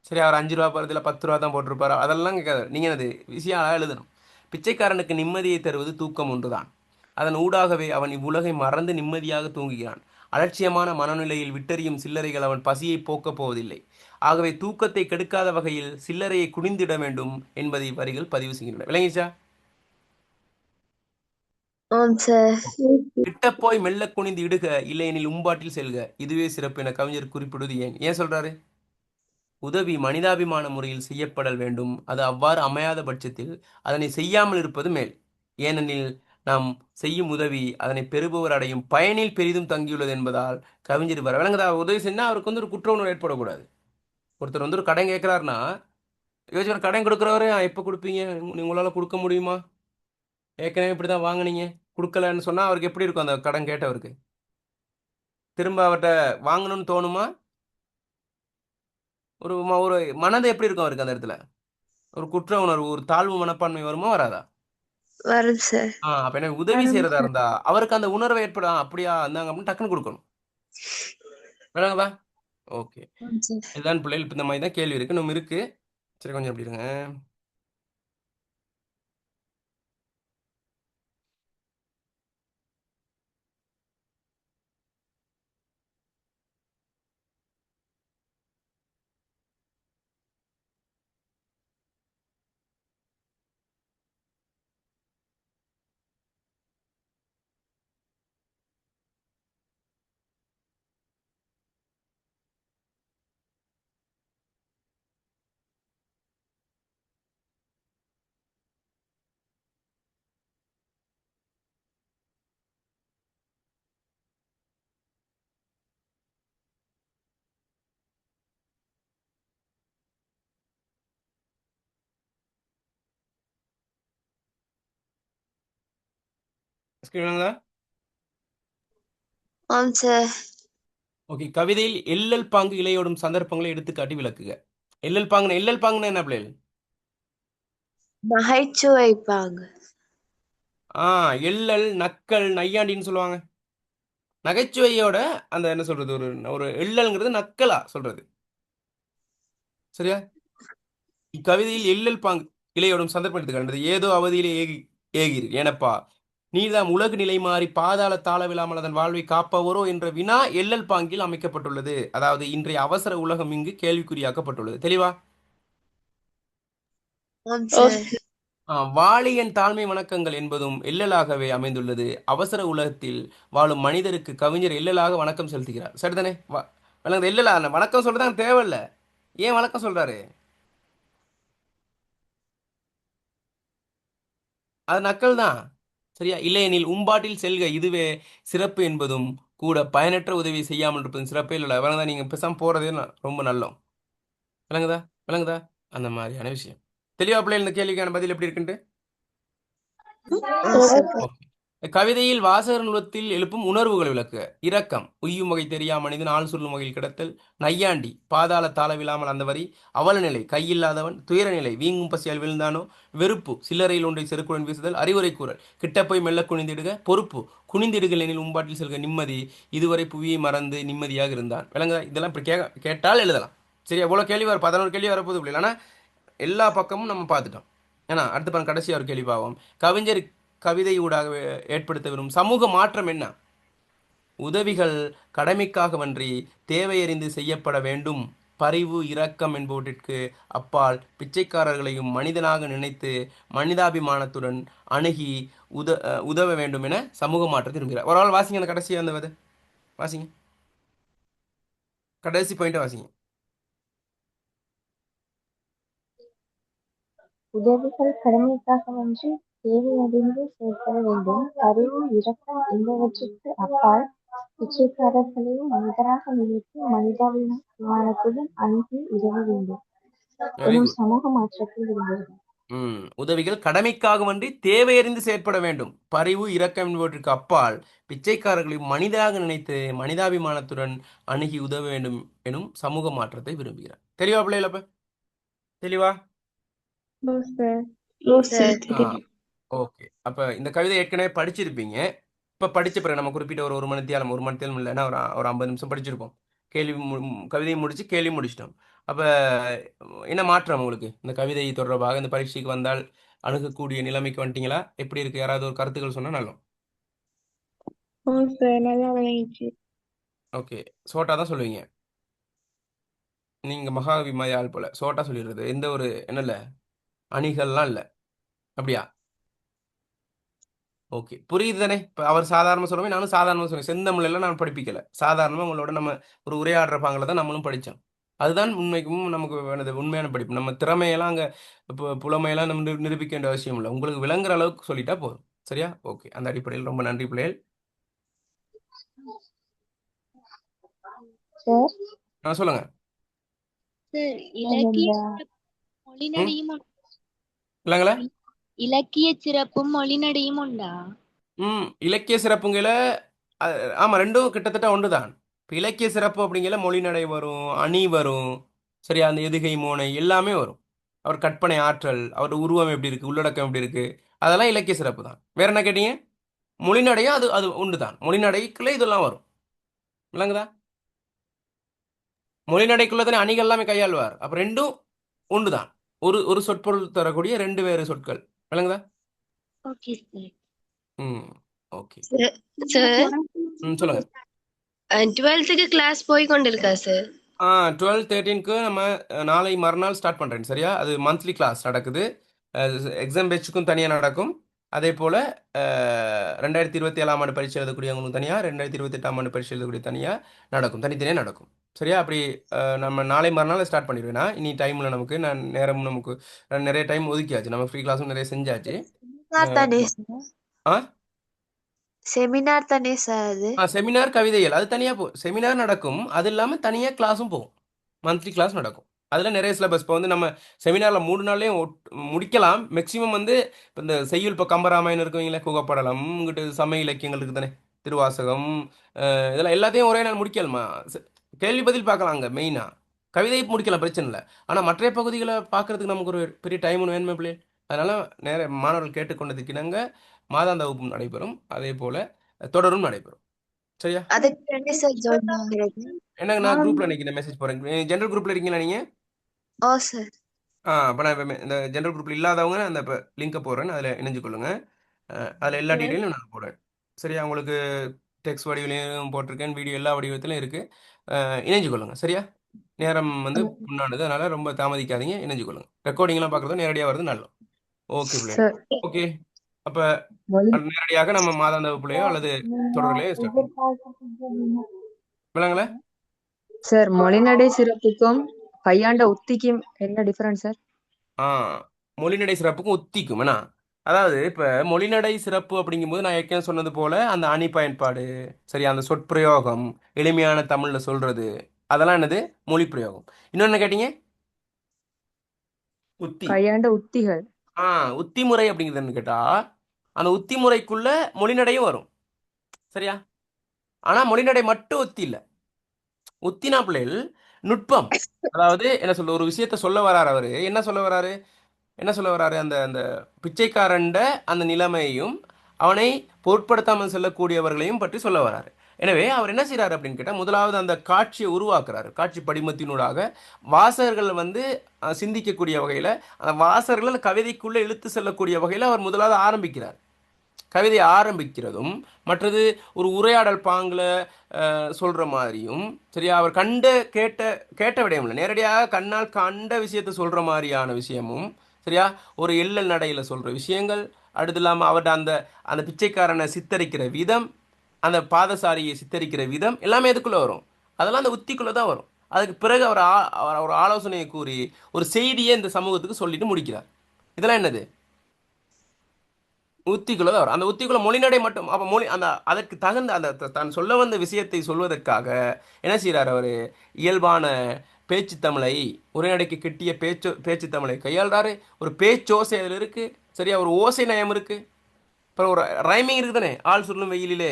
சரி, அவர் 5 ரூபா போகிறதுல 10 ரூபா தான் போட்டிருப்பாரு, அதெல்லாம் கேட்காது. நீங்கள் என்னது விஷயம் எழுதணும். பிச்சைக்காரனுக்கு நிம்மதியை தருவது தூக்கம் ஒன்றுதான். அதன் ஊடாகவே அவன் இவ்வுலகை மறந்து நிம்மதியாக தூங்குகிறான். அலட்சியமான மனநிலையில் விட்டறியும் சில்லறைகள் அவன் பசியை போக்கப் போவதில்லை. ஆகவே தூக்கத்தை கெடுக்காத வகையில் சில்லறையை குனிந்திட வேண்டும் என்பதை வரிகள் பதிவு செய்கின்றன. விளங்கிச்சா? ஆம் சார். கிட்ட போய் மெல்ல குனிந்து இடுக, இல்லையெனில் உம்பாட்டில் செல்க. இதுவே சிறப்பு என கவிஞர் குறிப்பிடுவது ஏன் சொல்றாரு? உதவி மனிதாபிமான முறையில் செய்யப்படல் வேண்டும். அது அவ்வாறு அமையாத பட்சத்தில் அதனை செய்யாமல் இருப்பது மேல். ஏனெனில் நாம் செய்யும் உதவி அதனை பெறுபவர் அடையும் பயனில் பெரிதும் தங்கியுள்ளது என்பதால் கவிஞர் வர விளங்குதா? உதவி செஞ்சால் அவருக்கு ஒரு குற்ற உணர்வு ஏற்படக்கூடாது. ஒருத்தர் ஒரு கடன் கேட்குறாருன்னா, யோசிச்சு கடன் கொடுக்குறவரு எப்போ கொடுப்பீங்க, உங்களால் கொடுக்க முடியுமா, ஏற்கனவே இப்படி தான் வாங்கினீங்க, கொடுக்கலன்னு சொன்னால் அவருக்கு எப்படி இருக்கும்? அந்த கடன் கேட்டவருக்கு திரும்ப அவர்கிட்ட வாங்கணும்னு தோணுமா? ஒரு ஒரு மனது எப்படி இருக்கும் அவருக்கு? அந்த இடத்துல ஒரு குற்ற உணர்வு, ஒரு தாழ்வு மனப்பான்மை வருமா வராதா? வரும் சார். அப்ப என்ன உதவி செய்யறதா இருந்தா அவருக்கு அந்த உணர்வை ஏற்படும். அப்படியா இருந்தாங்க அப்படின்னு டக்குன்னு கொடுக்கணும். விளங்குதா? ஓகே. ஆம் சார். இதுதான் பிள்ளைகள். இப்ப இந்த மாதிரி தான் கேள்வி இருக்கு, இன்னும் இருக்கு. சரி, கொஞ்சம் எப்படி இருங்க. விளங்குதா? ஆம் சார். ஓகே. கவிதையில் எள்ளல் பாங்கு இலையோடும் சந்தர்ப்பங்களை எடுத்துக்காட்டி விளக்குக. எள்ளல் பாங்குன்னா என்ன பிள்ளைகள்? நகைச்சுவை பாங்கு. எள்ளல், நக்கல், நையாண்டின்னு சொல்லுவாங்க. நகைச்சுவையோட அந்த என்ன சொல்றது, ஒரு ஒரு எள்ளல்ங்கிறது நக்கலா சொல்றது. சரியா? இக்கவிதையில் எள்ளல் பாங்கு இலையோடும் சந்தர்ப்பம் எடுத்துக்காட்டுது. ஏதோ அவதியிலே ஏகிரு ஏனப்பா நீர்தாம் உலகு நிலை மாறி பாதாள தாளவில்லாமல் அதன் வாழ்வை காப்பவரோ என்ற வினா எள்ளல் பாங்கில் அமைக்கப்பட்டுள்ளது. அதாவது இன்றைய அவசர உலகம் இங்கு கேள்விக்குறியாக்கப்பட்டுள்ளது. தெளிவா? ஆம் சார். வாழியன் தாழ்மை வணக்கங்கள் என்பதும் எள்ளலாகவே அமைந்துள்ளது. அவசர உலகத்தில் வாழும் மனிதருக்கு கவிஞர் எள்ளலாக வணக்கம் செலுத்துகிறார். சரிதானே? விளங்குது? எள்ளலா வணக்கம் சொல்றதான் தேவையில்லை. ஏன் வணக்கம் சொல்றாரு? அது நக்கல் தான். சரியா? இல்லையெனில் உம்பாட்டில் செல்க, இதுவே சிறப்பு என்பதும் கூட பயனற்ற உதவி செய்யாமல் இருப்பதும் சிறப்பே இல்லை. விளங்குதா? நீங்க பேசாம போறதே ரொம்ப நல்லம். விளங்குதா? விளங்குதா? அந்த மாதிரியான விஷயம். தெளிவா பிள்ளைகள்? இந்த கேள்விக்கான பதில் எப்படி இருக்குன்ட்டு ஆம் சார். ஓகே. கவிதையில் வாசகர் நுலத்தில் எழுப்பும் உணர்வுகள் விளக்குக. இரக்கம், உய்யும் வகை தெரியா மனிதன் ஆள் சொல்லும் வகையில் கிடத்தல். நையாண்டி, பாதாள தாளவில்லாமல் அந்த வரி. அவல நிலை, கையில்லாதவன். துயர நிலை, வீங்கும் பசியால் விழுந்தானோ. வெறுப்பு, சில்லறையில் ஒன்றை செருக்குடன் வீசுதல். அறிவுரை கூறல், கிட்ட போய் மெல்ல குனிந்திடுக. பொறுப்பு, குனிந்திடுகள் எனில் உம்பாட்டில் செல்க. நிம்மதி, இதுவரை புவியை மறந்து நிம்மதியாக இருந்தான். விளங்குதா? இதெல்லாம் இப்படி கேட்டால் எழுதலாம். சரி, எவ்வளோ கேள்வி வர 11 கேள்வி வரப்போகுது பிள்ளை. ஆனால் எல்லா பக்கமும் நம்ம பார்த்துட்டோம். ஏன்னா அடுத்து பாருங்க, கடைசியாக ஒரு கேள்வி பார்ப்போம். கவிஞர் கவிதை ஊடாக ஏற்படுத்த விரும்பும் சமூக மாற்றம் என்ன? உதவிகள் கடமைக்காகவன்றி தேவையறிந்து செய்யப்பட வேண்டும். பரிவு, இரக்கம் என்பவற்றிற்கு அப்பால் பிச்சைக்காரர்களையும் மனிதனாக நினைத்து மனிதாபிமானத்துடன் அணுகி உதவ வேண்டும் என சமூக மாற்றத்தை விரும்புகிறார். ஒரு ஆள் வாசிங்க அந்த கடைசியாக அந்த வாசிங்க, கடைசி பாயிண்ட்டை வாசிங்க. உதவிகள் கடமைக்காகவன்றி தேவையறிந்து செயல்பட வேண்டும். பரிவு, இரக்கம் என்பவற்றிற்கு அப்பால் பிச்சைக்காரர்களையும் மனிதராக நினைத்து மனிதாபிமானத்துடன் அணுகி உதவ வேண்டும் வெரி எனும் குட். சமூக மாற்றத்தை விரும்புகிறார். உதவிகள் கடமைக்காகவன்றி தேவையறிந்து செயற்பட வேண்டும். பரிவு இரக்கம் என்பவற்றிற்கு அப்பால் பிச்சைக்காரர்களை மனிதராக நினைத்து மனிதாபிமானத்துடன் அணுகி உதவ வேண்டும் எனும் சமூக மாற்றத்தை விரும்புகிறார். தெளிவா பிள்ளைகள? அப்ப தெளிவா? ஓ சார். ஓ சார் சார். ஆ ஓகே. அப்ப இந்த கவிதை ஏற்கனவே படிச்சிருப்பீங்க. இப்ப படிச்ச பிறகு நம்ம குறிப்பிட்ட ஒரு மணித்தியாலம் இல்லைன்னா ஒரு 50 நிமிஷம் படிச்சிருப்போம். கவிதையை முடிச்சு கேள்வி முடிச்சிட்டோம். அப்ப என்ன மாற்றம் உங்களுக்கு இந்த கவிதை தொடர்பாக இந்த பரீட்சைக்கு வந்தால் அணுகக்கூடிய நிலைமைக்கு வந்துட்டீங்களா? எப்படி இருக்கு? யாராவது ஒரு கருத்துக்கள் சொன்னா நல்லா. ஓ சார், நல்லா விளங்கிச்சு. ஓகே. சோட்டா தான் சொல்லுவீங்க. நீங்க மகாவிமய ஆள் போல. சோட்டா சொல்லிடுறது எந்த ஒரு என்ன இல்ல அணிகள்லாம் இல்லை. அப்படியா? ஓகே. புரியுது தானே? இப்போ அவர் சாதாரணமாக சொல்லுவேன், நானும் சாதாரணமாக சொல்லுவேன். செந்தமிழெல்லாம் நான் படிப்பிக்கல. சாதாரணமாக உங்களோட நம்ம ஒரு உரையாடுற பாங்கில் தான் நம்மளும் படித்தோம். அதுதான் உண்மைக்கும் நமக்கு வேணது உண்மையான படிப்பு. நம்ம திறமையெல்லாம் அங்கே இப்போ புலமையெல்லாம் நம்ம நிரூபிக்க வேண்டிய அவசியம் இல்லை. உங்களுக்கு விளங்குற அளவுக்கு சொல்லிட்டா போதும். சரியா? ஓகே. அந்த அடிப்படையில் ரொம்ப நன்றி பிள்ளைகள். சார் சொல்லுங்க. இந்த ம் இல்லைங்களா? இலக்கிய சிறப்பும் மொழிநடையும் உண்டா? இலக்கிய சிறப்புங்கள ஆமாம், ரெண்டும் கிட்டத்தட்ட ஒன்று தான். இப்போ இலக்கிய சிறப்பு அப்படிங்கிற மொழிநடை வரும், அணி வரும், சரியா? அந்த எதுகை மோனை எல்லாமே வரும். அவர் கற்பனை ஆற்றல், அவர் உருவம் எப்படி இருக்கு, உள்ளடக்கம் எப்படி இருக்கு, அதெல்லாம் இலக்கிய சிறப்பு தான். வேற என்ன கேட்டீங்க? மொழிநடையும் அது அது உண்டு தான். மொழிநடைக்குள்ளே இதெல்லாம் வரும். இல்லைங்கதா? மொழிநடைக்குள்ள தானே அணிகள் எல்லாமே கையாள்வார். அப்போ ரெண்டும் உண்டு தான். ஒரு சொற்பொருள் தரக்கூடிய ரெண்டு வேறு சொற்கள். விளங்குதா? Okay sir. ஓகே. சார், சொல்லுங்க. 12th கிளாஸ் போய் கொண்டிருக்கா சார்? 12 13க்கு நம்ம நாளை மறுநாள் ஸ்டார்ட் பண்ணுறேன். சரியா? அது மந்த்லி கிளாஸ் நடக்குது. எக்ஸாம் பேட்சுக்கும் தனியாக நடக்கும். அதே போல் 2027ஆம் ஆண்டு பரீட்சை எழுதக்கூடியவங்களுக்கும் தனியாக, 2028ஆம் ஆண்டு பரீட்சை எழுதக்கூடிய தனியாக நடக்கும். தனித்தனியாக நடக்கும். சரியா? அப்படி நம்ம நாளை மறுநாள் ஸ்டார்ட் பண்ணிடுவேன்னா இனி டைமில் நேரம் நமக்கு நிறைய டைம் ஒதுக்கியாச்சு. நம்ம ஃப்ரீ கிளாஸும் நிறைய செஞ்சாச்சு. ஆ செமினார் தானே சார் அது? செமினார் கவிதைகள் அது தனியாக செமினார் நடக்கும். அது இல்லாமல் தனியாக கிளாஸும் போகும். மந்த்லி கிளாஸ் நடக்கும். அதில் நிறைய சிலபஸ் இப்போ வந்து நம்ம செமினாரில் 3 நாள்லேயும் முடிக்கலாம். மேக்ஸிமம் வந்து இப்போ இந்த செய்யுள், இப்போ கம்பராமாயணம் இருக்குவீங்களே, குகப்படலம், இங்கிட்டு சமய இலக்கியங்கள் இருக்குது தானே, திருவாசகம், இதெல்லாம் எல்லாத்தையும் ஒரே நாள் முடிக்கலாமா? கேள்வி பதில் பார்க்கலாங்க. மெயினாக கவிதை முடிக்கலாம், பிரச்சனை இல்லை. ஆனால் மற்ற பகுதிகளை பார்க்குறதுக்கு நமக்கு ஒரு பெரிய டைம் ஒன்று வேணுமே பிள்ளை. அதனால் நேர மாணவர்கள் கேட்டுக்கொண்டதுக்கினங்க மாதாந்த வகுப்பும் நடைபெறும். அதே போல் தொடரும் நடைபெறும். சரியா? அதுக்கு சார் ஜாயின் ஆகுறது? என்னங்க, நான் குரூப்பில் இன்னைக்கு மெசேஜ் போகிறேன். ஜென்ரல் குரூப்பில் இருக்கீங்களா நீங்கள்? ஓ சார். இப்போ நான் இப்போ இந்த ஜென்ரல் குரூப்பில் இல்லாதவங்க அந்த இப்போ லிங்கை போடுறேன், அதில் இணைஞ்சு கொள்ளுங்கள். அதில் எல்லா டீட்டெயிலும் நான் போடுறேன். சரியா? உங்களுக்கு டெக்ஸ்ட் வடிவிலையும் போட்டிருக்கேன், வீடியோ எல்லா வடிவத்திலும் இருக்குது. இணைஞ்சு கொள்ளுங்கள். சரியா? நேரம் வந்து முன்னானது, அதனால் ரொம்ப தாமதிக்காதீங்க, இணைஞ்சு கொள்ளுங்கள். ரெக்கார்டிங்லாம் பார்க்குறது நேரடியாக வருது நல்லது. ஓகே பிள்ளை. ஓகே. அப்போ நேரடியாக நம்ம மாதாந்த வகுப்புலையோ அல்லது தொடர்லையோ ஸ்டார்ட் பண்ணுவோம். விளங்கல சார்? மொழிநடை சிறப்புக்கும் கையாண்ட உத்திக்கும் என்ன டிஃபரன்ஸ் சார்? மொழிநடை சிறப்புக்கும் உத்திக்கும் என்ன? அதாவது இப்போ மொழிநடை சிறப்பு அப்படிங்கும்போது நான் ஏற்கனவே சொன்னது போல அந்த அணி பயன்பாடு, சரியா, அந்த சொற்பிரயோகம், எளிமையான தமிழில் சொல்றது, அதெல்லாம் என்னது? மொழி பிரயோகம். இன்னொன்று கேட்டீங்க? உத்தி. கையாண்ட உத்திகள். உத்தி முறை அப்படிங்கிறதுன்னு கேட்டால் அந்த உத்தி முறைக்குள்ள மொழிநடையும் வரும். சரியா? ஆனால் மொழிநடை மட்டும் உத்தி இல்லை. உத்தினா பிள்ளைகள் நுட்பம். அதாவது என்ன சொல்ல, ஒரு விஷயத்த சொல்ல வராரு அவரு. என்ன சொல்ல வராரு? அந்த அந்த பிச்சைக்காரண்ட அந்த நிலைமையையும் அவனை பொருட்படுத்தாமல் செல்லக்கூடியவர்களையும் பற்றி சொல்ல வராரு. எனவே அவர் என்ன செய்கிறாரு அப்படின்னு கேட்டால், முதலாவது அந்த காட்சியை உருவாக்குறாரு. காட்சி படிமத்தினூடாக வாசகர்கள் வந்து சிந்திக்கக்கூடிய வகையில், அந்த வாசகர்கள் அந்த கவிதைக்குள்ளே இழுத்து செல்லக்கூடிய வகையில் அவர் முதலாவது ஆரம்பிக்கிறார். கவிதை ஆரம்பிக்கிறதும் மற்றது ஒரு உரையாடல் பாங்கில் சொல்கிற மாதிரியும், சரியா, அவர் கேட்ட விடயம் இல்லை, நேரடியாக கண்ணால் கண்ட விஷயத்தை சொல்கிற மாதிரியான விஷயமும், சரியா, ஒரு எள்ளல் நடையில் சொல்கிற விஷயங்கள், அடுத்து இல்லாமல் அவர்கிட்ட அந்த அந்த பிச்சைக்காரனை சித்தரிக்கிற விதம், அந்த பாதசாரியை சித்தரிக்கிற விதம் எல்லாமே எதுக்குள்ளே வரும்? அதெல்லாம் அந்த உத்திக்குள்ளே தான் வரும். அதுக்கு பிறகு அவர் ஒரு ஆலோசனையை கூறி ஒரு செய்தியை இந்த சமூகத்துக்கு சொல்லிட்டு முடிக்கிறார். இதெல்லாம் என்னது? உத்திக்குள்ள தான் வரும். அந்த உத்திக்குள்ள மொழிநடை மட்டும். அப்போ அதற்கு தகுந்த அந்த தான் சொல்ல வந்த விஷயத்தை சொல்வதற்காக என்ன செய்கிறார் அவர்? இயல்பான பேச்சு தமிழை உரைநடைக்கு கிட்டிய பேச்சு தமிழை கையாளுறாரு. ஒரு பேச்சோசை அதில் இருக்கு, சரியா, ஒரு ஓசை நயம் இருக்கு, அப்புறம் ஒரு ரைமிங் இருக்குது தானே, ஆள் சொல்லும் வெயிலிலே,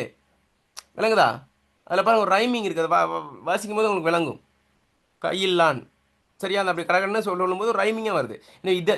விளங்குதா? அதில் பாருங்க ஒரு ரைமிங் இருக்குது, அதை வாசிக்கும் போது உங்களுக்கு விளங்கும். கையில்லான், சரியா, அந்த அப்படி கடகடன்னு சொல்லும்போது ரைமிங்காக வருது. இதை